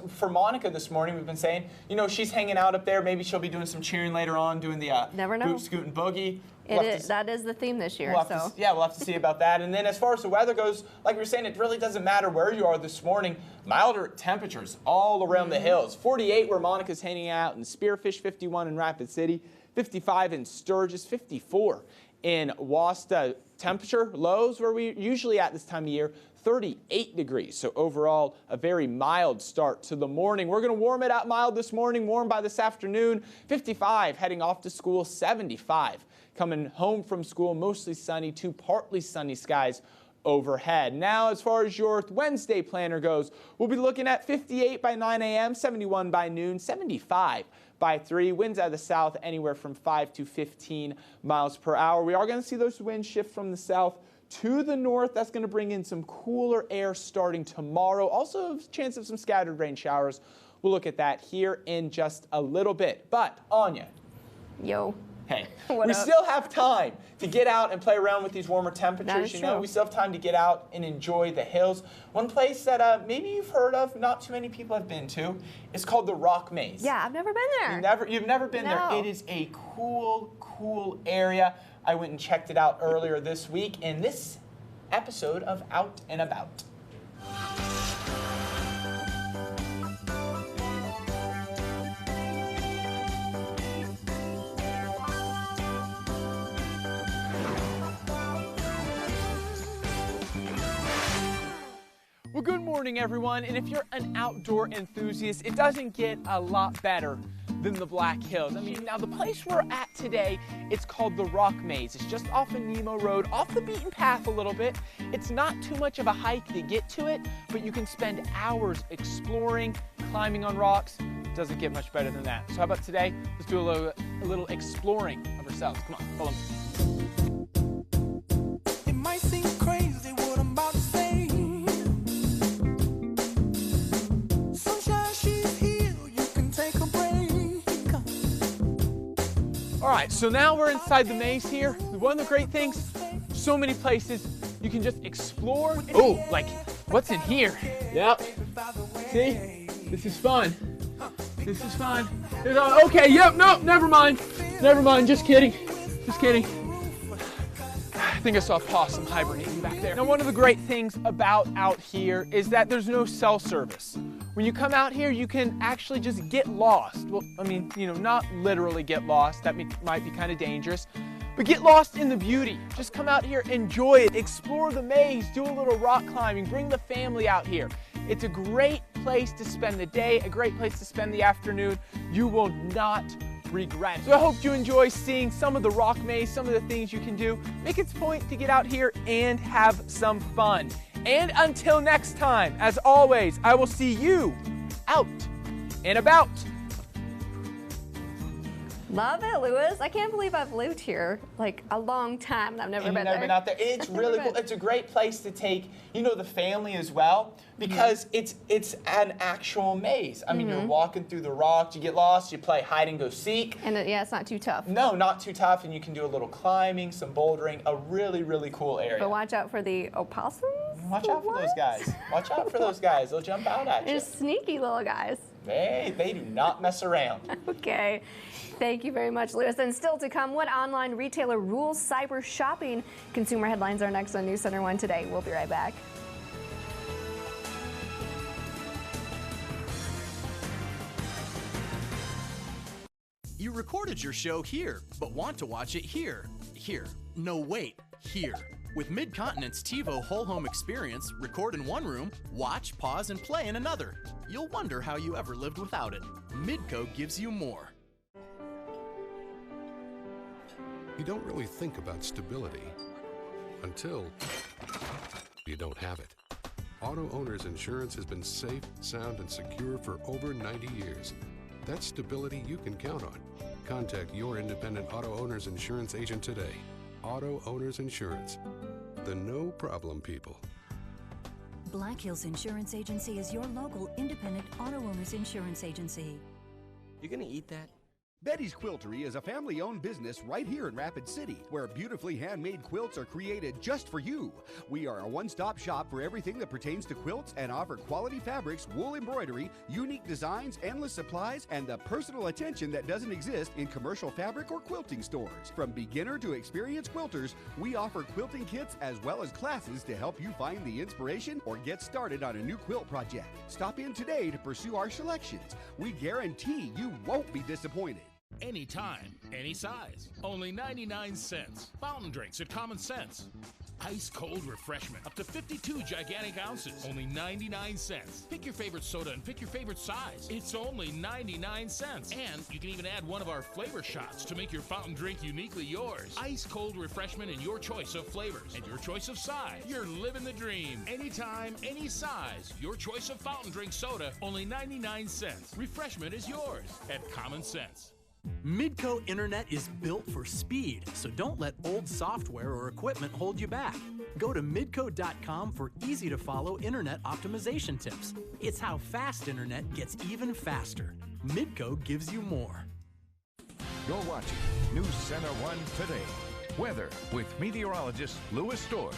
for Monica this morning, we've been saying, she's hanging out up there. Maybe she'll be doing some cheering later on, doing the Never know. boot scoot and boogie. That is the theme this year. We'll have to see about that. And then as far as the weather goes, like we were saying, it really doesn't matter where you are this morning. Milder temperatures all around the hills. 48 where Monica's hanging out in Spearfish, 51 in Rapid City, 55 in Sturgis, 54 in Wasta. Temperature lows where we usually at this time of year, 38 degrees. So overall, a very mild start to the morning. We're going to warm it up mild this morning, warm by this afternoon, 55 heading off to school, 75 coming home from school, mostly sunny to partly sunny skies overhead. Now, as far as your Wednesday planner goes, we'll be looking at 58 by 9 a.m., 71 by noon, 75 by 3. Winds out of the south anywhere from 5 to 15 miles per hour. We are going to see those winds shift from the south to the north. That's going to bring in some cooler air starting tomorrow. Also, a chance of some scattered rain showers. We'll look at that here in just a little bit. But, Anya. Yo. Hey, we still have time to get out and play around with these warmer temperatures. We still have time to get out and enjoy the hills. One place that maybe you've heard of, not too many people have been to, is called the Rock Maze. Yeah, I've never been there. You've never been there. It is a cool area. I went and checked it out earlier this week, and this episode of Out and About. Well, good morning, everyone. And if you're an outdoor enthusiast, it doesn't get a lot better than the Black Hills. I mean, now the place we're at today, it's called the Rock Maze. It's just off of Nemo Road, off the beaten path a little bit. It's not too much of a hike to get to it, but you can spend hours exploring, climbing on rocks. It doesn't get much better than that. So how about today? Let's do a little exploring of ourselves. Come on, follow me. It might seem crazy what I'm about to say. Sunshine, she's here. You can take a break. All right, so now we're inside the maze here. One of the great things, so many places you can just explore. Oh, like what's in here? Yep. See, this is fun. This is fun. Okay, yep, nope, never mind. Never mind, just kidding. Just kidding. I think I saw a possum hibernating back there. Now, one of the great things about out here is that there's no cell service. When you come out here, you can actually just get lost. Well, I mean, you know, not literally get lost. That might be kind of dangerous. But get lost in the beauty. Just come out here, enjoy it, explore the maze, do a little rock climbing, bring the family out here. It's a great place to spend the day, a great place to spend the afternoon. You will not regret it. So I hope you enjoy seeing some of the rock maze, some of the things you can do. Make it a point to get out here and have some fun. And until next time, as always, I will see you out and about. Love it, Lewis. I can't believe I've lived here like a long time and I've never been there. Been out there. It's really cool. It's a great place to take, you know, the family as well, because it's an actual maze. I mean, you're walking through the rocks, you get lost, you play hide and go seek. And yeah, it's not too tough. No, not too tough, and you can do a little climbing, some bouldering, a really, really cool area. But watch out for the opossums. Watch out for those guys. Watch out for those guys. They'll jump out at you. They're sneaky little guys. They do not mess around. Okay. Thank you very much, Lewis. And still to come, what online retailer rules cyber shopping? Consumer headlines are next on NC1 News Today. We'll be right back. You recorded your show here, but want to watch it here. Here. No, wait. Here. With Mid-Continent's TiVo whole home experience, record in one room, watch, pause, and play in another. You'll wonder how you ever lived without it. Midco gives you more. You don't really think about stability until you don't have it. Auto Owners Insurance has been safe, sound, and secure for over 90 years. That's stability you can count on. Contact your independent Auto Owners Insurance agent today. Auto Owners Insurance, the no problem people. Black Hills Insurance Agency is your local independent auto owners insurance agency. You gonna eat that? Betty's Quiltery is a family-owned business right here in Rapid City, where beautifully handmade quilts are created just for you. We are a one-stop shop for everything that pertains to quilts and offer quality fabrics, wool embroidery, unique designs, endless supplies, and the personal attention that doesn't exist in commercial fabric or quilting stores. From beginner to experienced quilters, we offer quilting kits as well as classes to help you find the inspiration or get started on a new quilt project. Stop in today to pursue our selections. We guarantee you won't be disappointed. Anytime, any size. Only 99 cents. Fountain drinks at Common Sense. Ice cold refreshment. Up to 52 gigantic ounces. Only 99 cents. Pick your favorite soda and pick your favorite size. It's only 99 cents. And you can even add one of our flavor shots to make your fountain drink uniquely yours. Ice cold refreshment in your choice of flavors and your choice of size. You're living the dream. Anytime, any size. Your choice of fountain drink soda. Only 99 cents. Refreshment is yours at Common Sense. Midco Internet is built for speed, so don't let old software or equipment hold you back. Go to midco.com for easy-to-follow internet optimization tips. It's how fast internet gets even faster. Midco gives you more. You're watching News Center 1 Today. Weather with meteorologist Louis Storrs.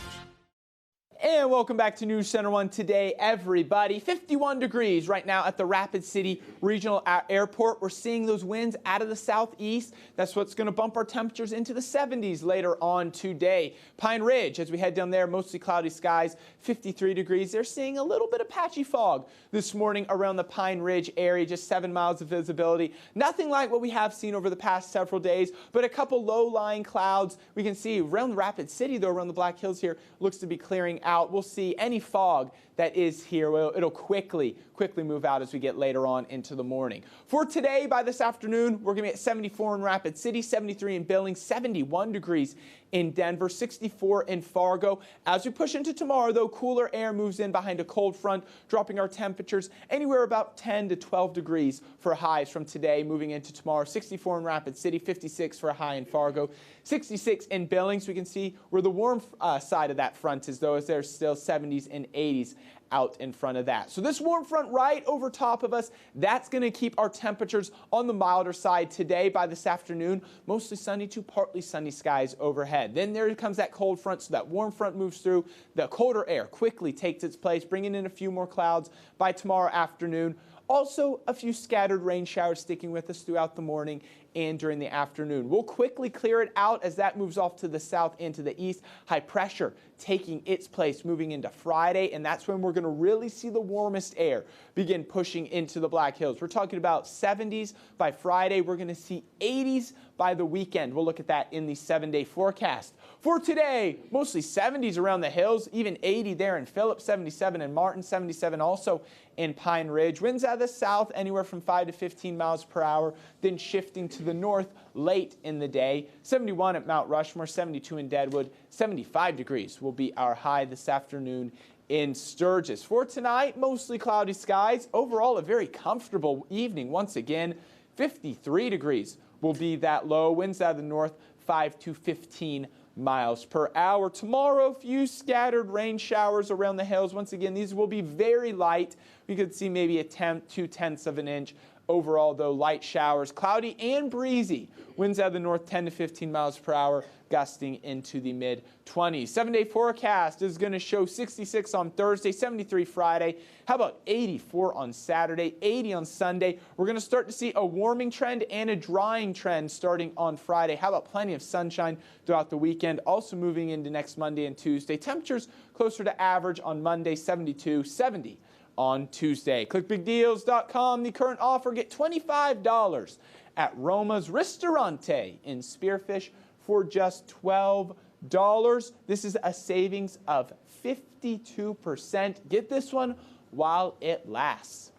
And welcome back to News Center 1 Today, everybody. 51 degrees right now at the Rapid City Regional Airport. We're seeing those winds out of the southeast. That's what's going to bump our temperatures into the 70s later on today. Pine Ridge, as we head down there, mostly cloudy skies, 53 degrees. They're seeing a little bit of patchy fog this morning around the Pine Ridge area, just 7 miles of visibility. Nothing like what we have seen over the past several days, but a couple low-lying clouds. We can see around the Rapid City, though, around the Black Hills here, looks to be clearing out. We'll see any fog that is here. It'll quickly move out as we get later on into the morning. For today, by this afternoon, we're going to be at 74 in Rapid City, 73 in Billings, 71 degrees in Denver, 64 in Fargo. As we push into tomorrow, though, cooler air moves in behind a cold front, dropping our temperatures anywhere about 10 to 12 degrees for highs from today moving into tomorrow. 64 in Rapid City, 56 for a high in Fargo, 66 in Billings. We can see where the warm side of that front is, though, as there's still 70s and 80s out in front of that. So this warm front right over top of us, that's going to keep our temperatures on the milder side today. By this afternoon, mostly sunny to partly sunny skies overhead. Then there comes that cold front, so that warm front moves through. The colder air quickly takes its place, bringing in a few more clouds by tomorrow afternoon. Also, a few scattered rain showers sticking with us throughout the morning and during the afternoon. We'll quickly clear it out as that moves off to the south and to the east. High pressure taking its place moving into Friday, and that's when we're going to really see the warmest air begin pushing into the Black Hills. We're talking about 70s by Friday. We're going to see 80s by the weekend. We'll look at that in the 7-day forecast. For today, mostly 70s around the hills, even 80 there in Phillips, 77 in Martin, 77 also in Pine Ridge. Winds out of the south anywhere from 5 to 15 miles per hour, then shifting to the north late in the day. 71 at Mount Rushmore, 72 in Deadwood, 75 degrees will be our high this afternoon in Sturgis. For tonight, mostly cloudy skies. Overall, a very comfortable evening once again. 53 degrees will be that low. Winds out of the north, 5 to 15 miles per hour. Tomorrow, few scattered rain showers around the hills. Once again, these will be very light. We could see maybe a 2/10 of an inch. Overall, though, light showers, cloudy and breezy. Winds out of the north, 10 to 15 miles per hour, gusting into the mid-20s. 7-day forecast is going to show 66 on Thursday, 73 Friday. How about 84 on Saturday, 80 on Sunday? We're going to start to see a warming trend and a drying trend starting on Friday. How about plenty of sunshine throughout the weekend? Also moving into next Monday and Tuesday. Temperatures closer to average on Monday, 72, 70 on Tuesday. ClickBigDeals.com. The current offer, get $25 at Roma's Ristorante in Spearfish for just $12. This is a savings of 52%. Get this one while it lasts.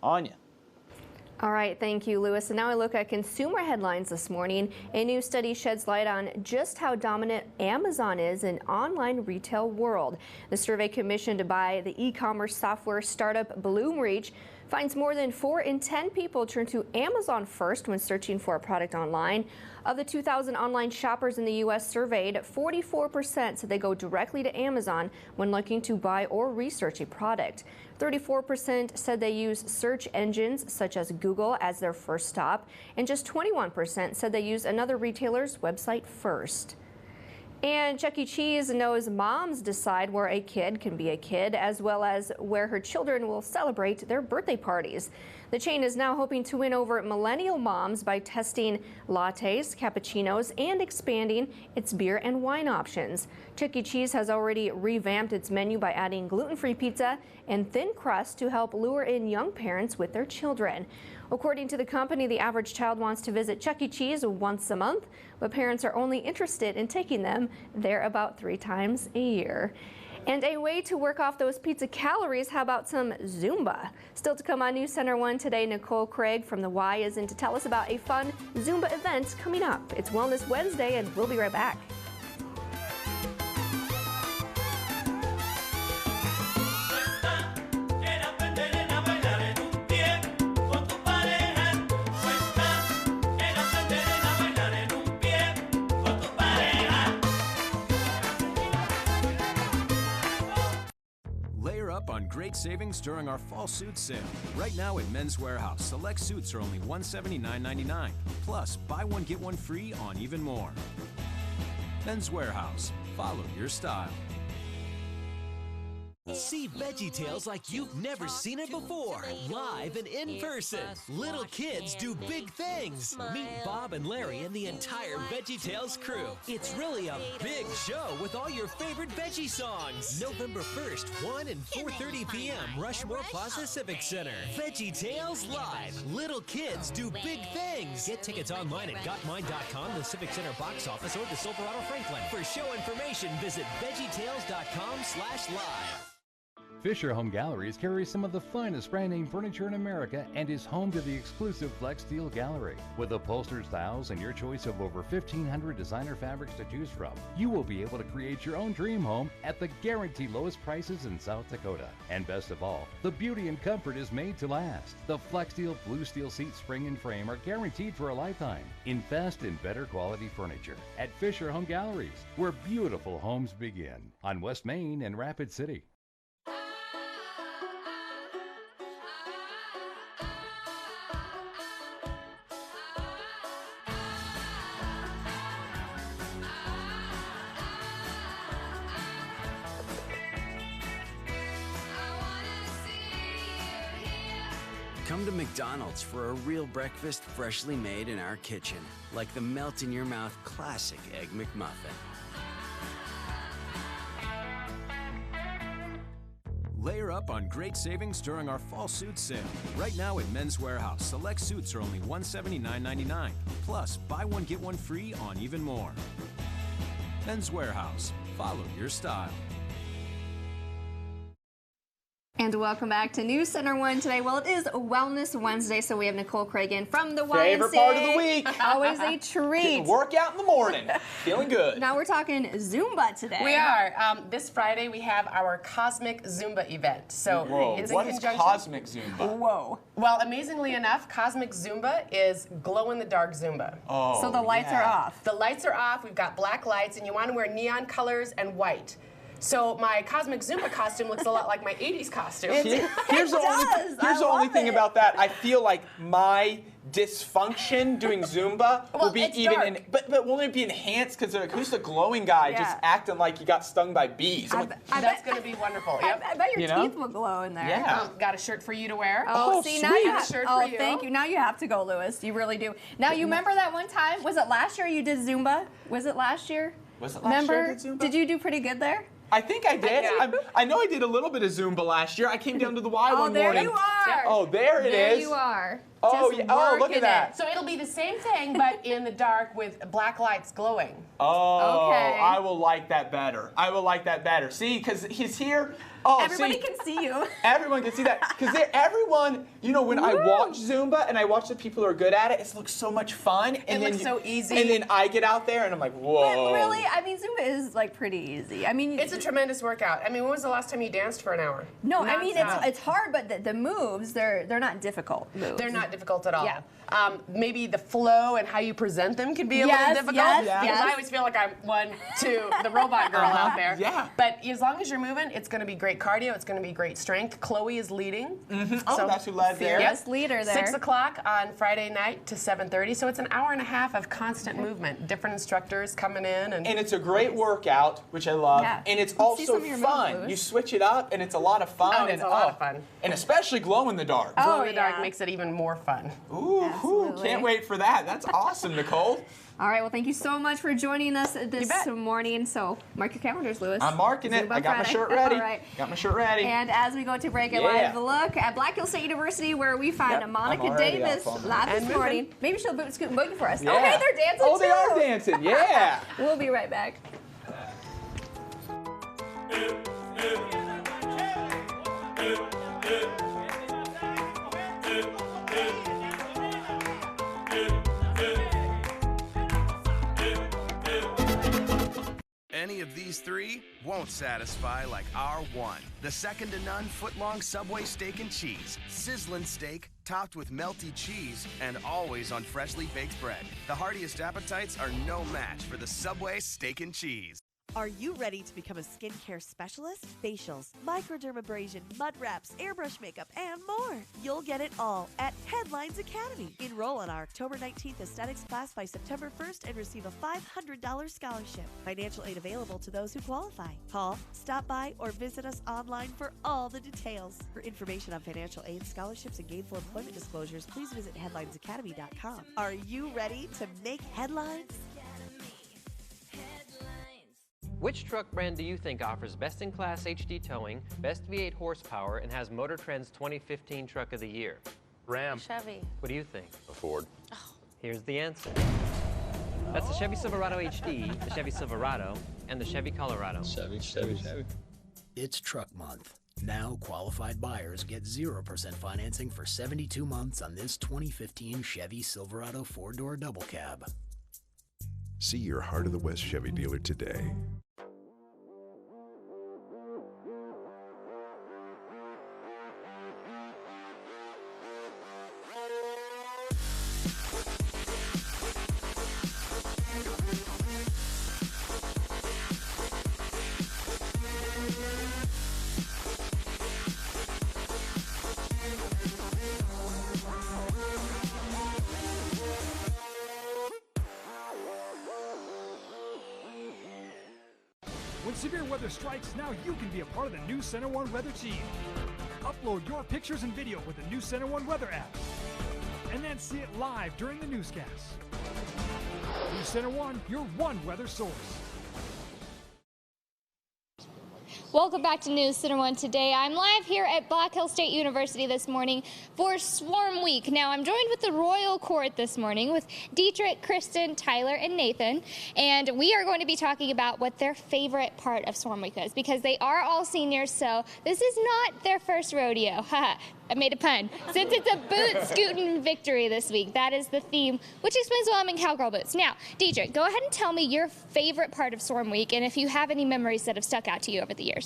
Anya. All right, thank you, Lewis. And now I look at consumer headlines this morning. A new study sheds light on just how dominant Amazon is in online retail world. The survey commissioned by the e-commerce software startup Bloomreach finds more than 4 in 10 people turn to Amazon first when searching for a product online. Of the 2,000 online shoppers in the U.S. surveyed, 44% said they go directly to Amazon when looking to buy or research a product. 34% said they use search engines such as Google as their first stop, and just 21% said they use another retailer's website first. And Chuck E. Cheese knows moms decide where a kid can be a kid, as well as where her children will celebrate their birthday parties. The chain is now hoping to win over millennial moms by testing lattes, cappuccinos, and expanding its beer and wine options. Chuck E. Cheese has already revamped its menu by adding gluten-free pizza and thin crust to help lure in young parents with their children. According to the company, the average child wants to visit Chuck E. Cheese once a month, but parents are only interested in taking them there about 3 times a year. And a way to work off those pizza calories, how about some Zumba? Still to come on News Center 1 today, Nicole Craig from the Y is in to tell us about a fun Zumba event coming up. It's Wellness Wednesday, and we'll be right back. On great savings during our fall suit sale. Right now at Men's Warehouse, select suits are only $179.99. Plus, buy one, get one free on even more. Men's Warehouse. Follow your style. See VeggieTales like you've never seen it before, live and in person. Little kids do big things. Meet Bob and Larry and the entire VeggieTales crew. It's really a big show with all your favorite veggie songs. November 1st, 1 and 4:30 p.m. Rushmore Plaza Civic Center. VeggieTales Live. Little kids do big things. Get tickets online at gotmine.com, the Civic Center box office, or the Silverado Franklin. For show information, visit VeggieTales.com/live. Fisher Home Galleries carries some of the finest brand name furniture in America and is home to the exclusive Flex Steel Gallery. With upholstered styles and your choice of over 1,500 designer fabrics to choose from, you will be able to create your own dream home at the guaranteed lowest prices in South Dakota. And best of all, the beauty and comfort is made to last. The Flex Steel Blue Steel seat spring and frame are guaranteed for a lifetime. Invest in better quality furniture at Fisher Home Galleries, where beautiful homes begin. On West Main and Rapid City. Come to McDonald's for a real breakfast freshly made in our kitchen, like the melt-in-your-mouth classic Egg McMuffin. Layer up on great savings during our fall suit sale. Right now at Men's Warehouse, select suits are only $179.99. Plus, buy one, get one free on even more. Men's Warehouse. Follow your style. And welcome back to News Center 1 today. Well, it is Wellness Wednesday, so we have Nicole Cragen from the YMCA. Favorite part of the week. Always a treat. Workout in the morning. Feeling good. Now we're talking Zumba today. We are. This Friday we have our Cosmic Zumba event. So it's what is Cosmic Zumba? Whoa. Well, amazingly enough, Cosmic Zumba is glow-in-the-dark Zumba. Oh, so the lights are off. The lights are off. We've got black lights, and you want to wear neon colors and white. So my Cosmic Zumba costume looks a lot like my 80s costume. Here's the only thing about that. I feel like my dysfunction doing Zumba will be even but won't it be enhanced because who's the glowing guy just acting like he got stung by bees? That's going to be wonderful. Yep. I bet your teeth will glow in there. Yeah. Got a shirt for you to wear. Oh, see, now you have a shirt for you. Thank you. Now you have to go, Lewis. You really do. Now you remember that one time? Was it last year you did Zumba? Was it last year? Was it last year I did Zumba? Did you do pretty good there? I think I did. I know I did a little bit of Zumba last year. I came down to the Y one morning. Oh, there you are. Oh, there it is. There you are. Oh, yeah. Oh, look at that. So it'll be the same thing, but in the dark with black lights glowing. Oh, okay. I will like that better. I will like that better. See, because he's here. Oh, everybody can see you. Everyone can see that. Because everyone, you know, when I watch Zumba and I watch the people who are good at it, it looks so much fun. And it looks so easy. And then I get out there and I'm like, whoa. But really, I mean, Zumba is like pretty easy. I mean, it's a tremendous workout. I mean, when was the last time you danced for an hour? No, I mean, it's hard, but the moves, they're not difficult moves. They're not difficult at all. Yeah. Maybe the flow and how you present them can be a little difficult. Yes. Because I always feel like I'm the robot girl out there. Yeah. But as long as you're moving, it's going to be great cardio. It's going to be great strength. Chloe is leading. So that's who led there. Yes, leader there. 6 o'clock on Friday night to 7:30. So it's an hour and a half of constant movement. Different instructors coming in. And it's a great workout, which I love. Yeah. And it's also fun. You switch it up, and it's a lot of fun. Oh, it's a lot of fun. And especially glow in the dark. Glow in the dark makes it even more fun. Ooh, can't wait for that. That's awesome, Nicole. All right, well, thank you so much for joining us this morning. So mark your calendars, Lewis. I'm marking it. Zumba I got my Friday. shirt ready. All right. Got my shirt ready. And as we go to break, a live look at Black Hills State University, where we find Monica Davis live this morning. Maybe she'll scoot and boogie for us. Yeah. Okay, they're dancing too. Oh, they are dancing. Yeah. We'll be right back. Any of these three won't satisfy like our one. The second-to-none foot-long Subway steak and cheese. Sizzling steak, topped with melty cheese, and always on freshly baked bread. The heartiest appetites are no match for the Subway steak and cheese. Are you ready to become a skincare specialist? Facials, microdermabrasion, mud wraps, airbrush makeup, and more. You'll get it all at Headlines Academy. Enroll on our October 19th aesthetics class by September 1st and receive a $500 scholarship. Financial aid available to those who qualify. Call, stop by, or visit us online for all the details. For information on financial aid, scholarships, and gainful employment disclosures, please visit headlinesacademy.com. Are you ready to make headlines? Which truck brand do you think offers best-in-class HD towing, best V8 horsepower, and has Motor Trend's 2015 Truck of the Year? Ram. Chevy. What do you think? A Ford. Here's the answer. That's the Chevy Silverado HD, the Chevy Silverado, and the Chevy Colorado. Chevy. It's Truck Month. Now qualified buyers get 0% financing for 72 months on this 2015 Chevy Silverado 4-door double cab. See your Heart of the West Chevy dealer today. When severe weather strikes, now you can be a part of the new Center One weather team. Upload your pictures and video with the new Center One weather app, and then see it live during the newscasts. New Center One, your one weather source. Welcome back to News Center 1 Today. I'm live here at Black Hill State University this morning for Swarm Week. Now, I'm joined with the Royal Court this morning with Dietrich, Kristen, Tyler, and Nathan. And we are going to be talking about what their favorite part of Swarm Week is, because they are all seniors, so this is not their first rodeo. Haha, I made a pun. Since it's a boot scooting victory this week, that is the theme, which explains why I'm in cowgirl boots. Now, Dietrich, go ahead and tell me your favorite part of Swarm Week, and if you have any memories that have stuck out to you over the years.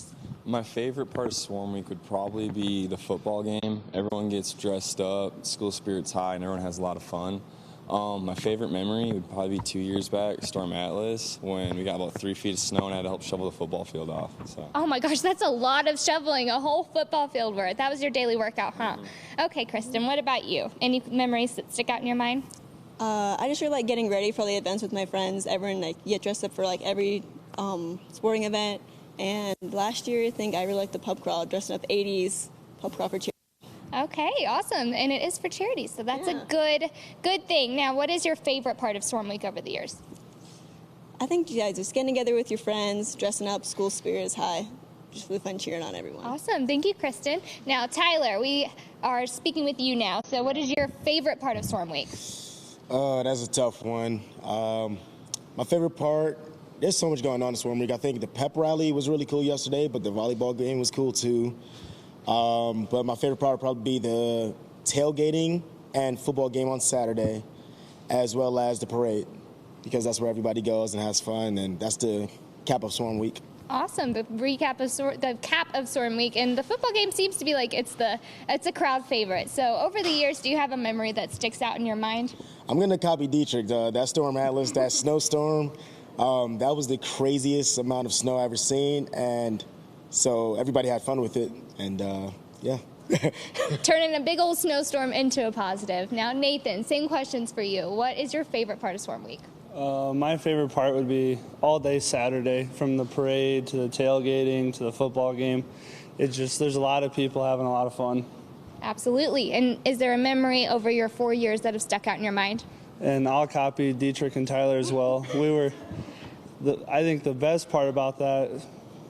My favorite part of Swarm Week would probably be the football game. Everyone gets dressed up, school spirit's high, and everyone has a lot of fun. My favorite memory would probably be 2 years back, Storm Atlas, when we got about 3 feet of snow and I had to help shovel the football field off. So. Oh my gosh, that's a lot of shoveling, a whole football field worth. That was your daily workout, huh? Okay, Kristen, what about you? Any memories that stick out in your mind? I just really like getting ready for the events with my friends. Everyone get dressed up for every sporting event. And last year, I think I really liked the pub crawl, dressing up 80s pub crawl for charity. Okay, awesome. And it is for charity, so that's a good thing. Now, what is your favorite part of Swarm Week over the years? I think just getting together with your friends, dressing up, school spirit is high. Just really fun cheering on everyone. Awesome. Thank you, Kristen. Now, Tyler, we are speaking with you now. So what is your favorite part of Swarm Week? That's a tough one. My favorite part, there's so much going on in Swarm Week. I think the pep rally was really cool yesterday, but the volleyball game was cool too. But my favorite part would probably be the tailgating and football game on Saturday, as well as the parade, because that's where everybody goes and has fun, and that's the cap of Swarm Week. Awesome. The cap of Swarm Week, and the football game seems to be it's a crowd favorite. So over the years, do you have a memory that sticks out in your mind? I'm gonna copy Dietrich. That Storm Atlas, that snowstorm. That was the craziest amount of snow I've ever seen, and so everybody had fun with it, and yeah. Turning a big old snowstorm into a positive. Now, Nathan, same questions for you. What is your favorite part of Swarm Week? My favorite part would be all day Saturday, from the parade to the tailgating to the football game. There's a lot of people having a lot of fun. Absolutely. And is there a memory over your 4 years that have stuck out in your mind? And I'll copy Dietrich and Tyler as well. I think the best part about that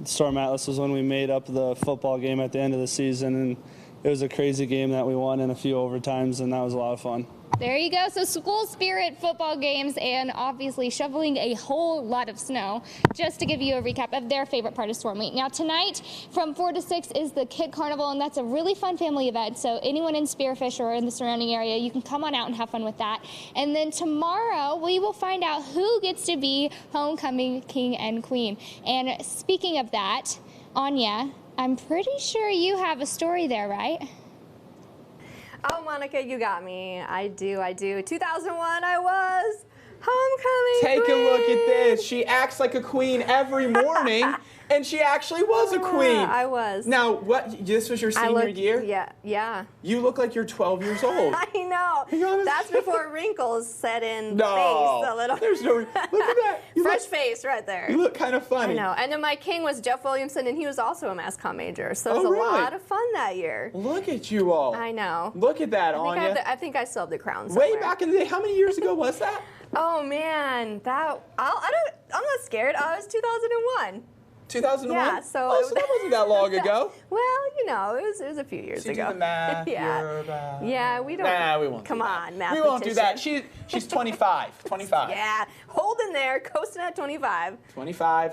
Storm Atlas was when we made up the football game at the end of the season, and it was a crazy game that we won in a few overtimes, and that was a lot of fun. There you go. So school spirit, football games, and obviously shoveling a whole lot of snow, just to give you a recap of their favorite part of Swarm Week. Now tonight from 4 to 6 is the Kid Carnival, and that's a really fun family event. So anyone in Spearfish or in the surrounding area, you can come on out and have fun with that. And then tomorrow we will find out who gets to be homecoming king and queen. And speaking of that, Anya, I'm pretty sure you have a story there, right? Oh, Monica, you got me. I do. 2001 I was Homecoming Take queen. a look at this. She acts like a queen every morning, and she actually was a queen. I was. Now, what? This was your senior year? Yeah. You look like you're 12 years old. I know. That's before wrinkles set in the No, face a little. there's no. Look at that. Fresh face right there. You look kind of funny. I know. And then my king was Jeff Williamson, and he was also a mass comm major. So it was a lot of fun that year. Look at you all. I know. Look at that, Anya. I think I still have the crown somewhere. Way back in the day, how many years ago was that? Oh man, I'm not scared. I was 2001. 2001? Yeah, so that wasn't that long ago. Well, it was a few years ago. Do the math. Yeah, we don't. Nah, we won't. Come on, mathematician. We won't do that. She's 25. 25. Yeah, holding there, coasting at 25. 25.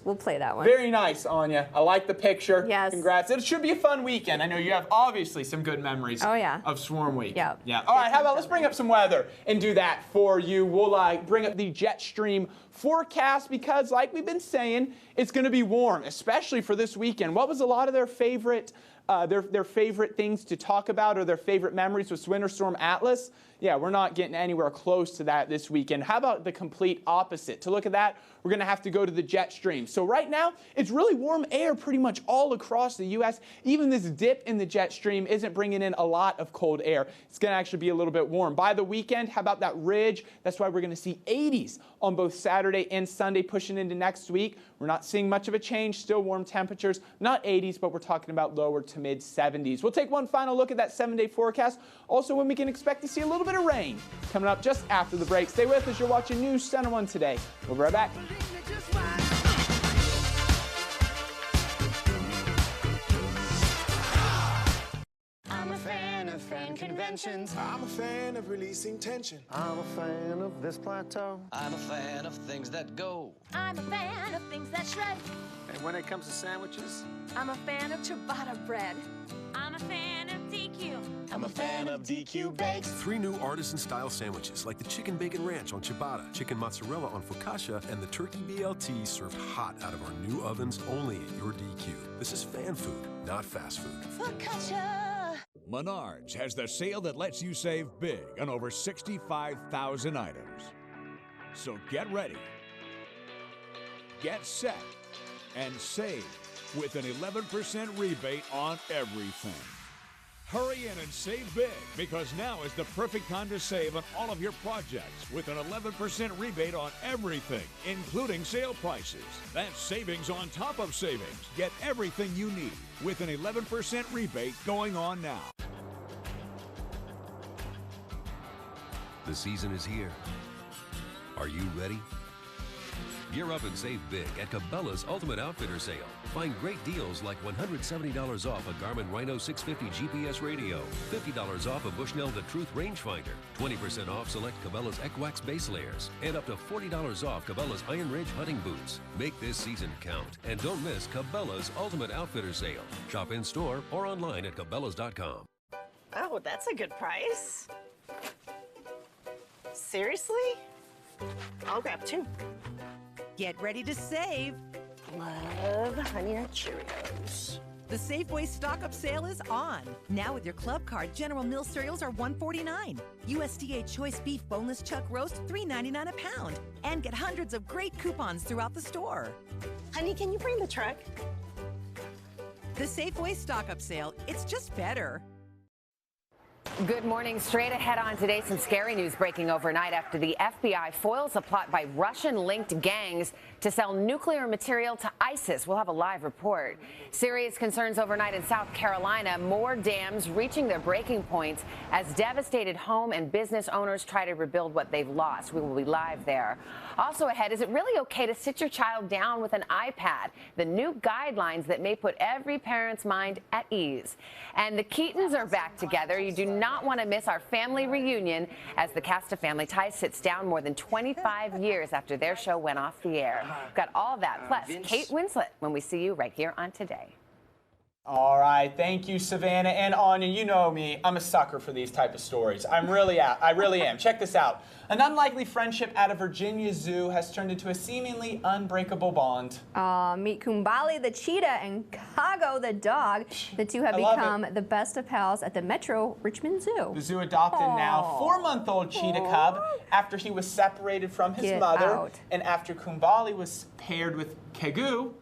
We'll play that one. Very nice, Anya. I like the picture. Yes. Congrats. It should be a fun weekend. I know you have obviously some good memories. Oh yeah. Of Swarm Week. Yeah. Yeah. All right. How about let's bring up some weather and do that for you. We'll bring up the jet stream forecast because, like we've been saying, it's going to be warm, especially for this weekend. What was a lot of their favorite things to talk about or their favorite memories with Winter Storm Atlas? Yeah, we're not getting anywhere close to that this weekend. How about the complete opposite? To look at that, we're going to have to go to the jet stream. So right now, it's really warm air pretty much all across the U.S. Even this dip in the jet stream isn't bringing in a lot of cold air. It's going to actually be a little bit warm. By the weekend, how about that ridge? That's why we're going to see 80s on both Saturday and Sunday pushing into next week. We're not seeing much of a change. Still warm temperatures. Not 80s, but we're talking about lower to mid 70s. We'll take one final look at that 7-day forecast. Also, when we can expect to see a little bit of rain coming up just after the break. Stay with us. You're watching News Center 1 Today. We'll be right back. I'm a fan of fan conventions. I'm a fan of releasing tension. I'm a fan of this plateau. I'm a fan of things that go. I'm a fan of things that shred. And when it comes to sandwiches, I'm a fan of ciabatta bread. I'm a fan of DQ. I'm a fan of DQ Bakes. 3 new artisan-style sandwiches like the chicken bacon ranch on ciabatta, chicken mozzarella on focaccia, and the turkey BLT served hot out of our new ovens only at your DQ. This is fan food, not fast food. Focaccia. Menards has the sale that lets you save big on over 65,000 items. So get ready, get set, and save with an 11% rebate on everything. Hurry in and save big because now is the perfect time to save on all of your projects with an 11% rebate on everything, including sale prices. That's savings on top of savings. Get everything you need with an 11% rebate going on now. The season is here. Are you ready? Gear up and save big at Cabela's Ultimate Outfitter Sale. Find great deals like $170 off a Garmin Rhino 650 GPS radio, $50 off a Bushnell The Truth rangefinder, 20% off select Cabela's Equax base layers, and up to $40 off Cabela's Iron Ridge hunting boots. Make this season count and don't miss Cabela's Ultimate Outfitter Sale. Shop in store or online at Cabela's.com. Oh, that's a good price. Seriously? I'll grab 2. Get ready to save. Love Honey Nut Cheerios. The Safeway stock-up sale is on. Now with your club card, General Mills cereals are $1.49. USDA Choice Beef Boneless Chuck Roast, $3.99 a pound. And get hundreds of great coupons throughout the store. Honey, can you bring the truck? The Safeway stock-up sale, it's just better. Good morning. Straight ahead on today, some scary news breaking overnight after the FBI foils a plot by Russian-linked gangs to sell nuclear material to ISIS. We'll have a live report. Serious concerns overnight in South Carolina. More dams reaching their breaking points as devastated home and business owners try to rebuild what they've lost. We will be live there. Also ahead, is it really okay to sit your child down with an iPad? The new guidelines that may put every parent's mind at ease. And the Keatons are back together. You do not want to miss our family reunion as the cast of Family Ties sits down more than 25 years after their show went off the air. Got all that, plus Kate Winslet when we see you right here on Today. All right, thank you, Savannah and Anya. You know me, I'm a sucker for these type of stories. I really am. Check this out. An unlikely friendship at a Virginia zoo has turned into a seemingly unbreakable bond. Meet Kumbali the cheetah and Kago the dog. The two have become the best of pals at the Metro Richmond Zoo. The zoo adopted now 4-month-old cheetah cub after he was separated from his mother, and after Kumbali was paired with Kegu,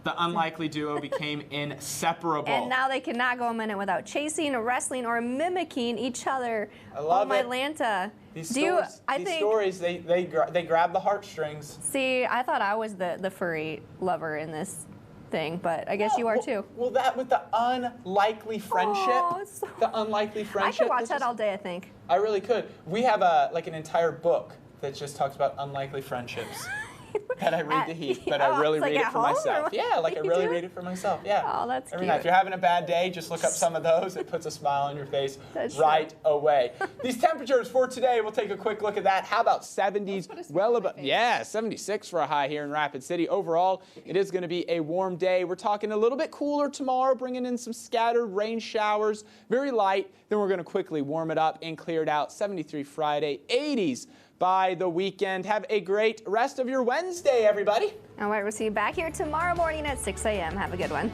the unlikely duo became inseparable. And now they cannot go a minute without chasing, wrestling, or mimicking each other. I love it. Atlanta. These stories, they grab the heartstrings. See, I thought I was the furry lover in this thing, but I guess you are too. Well, that with the unlikely friendship, the unlikely friendship. I could watch that all day, I think. I really could. We have like an entire book that just talks about unlikely friendships. That I read to Heath, but I really read it for myself. Yeah, like I really read it for myself. Yeah. Oh, that's every cute. night. If you're having a bad day, just look up some of those. It puts a smile on your face right away. These temperatures for today, we'll take a quick look at that. How about 70s? Well above, 76 for a high here in Rapid City. Overall, it is going to be a warm day. We're talking a little bit cooler tomorrow, bringing in some scattered rain showers, very light. Then we're going to quickly warm it up and clear it out. 73 Friday, 80s. By the weekend. Have a great rest of your Wednesday, everybody. All right, we'll see you back here tomorrow morning at 6 a.m. Have a good one.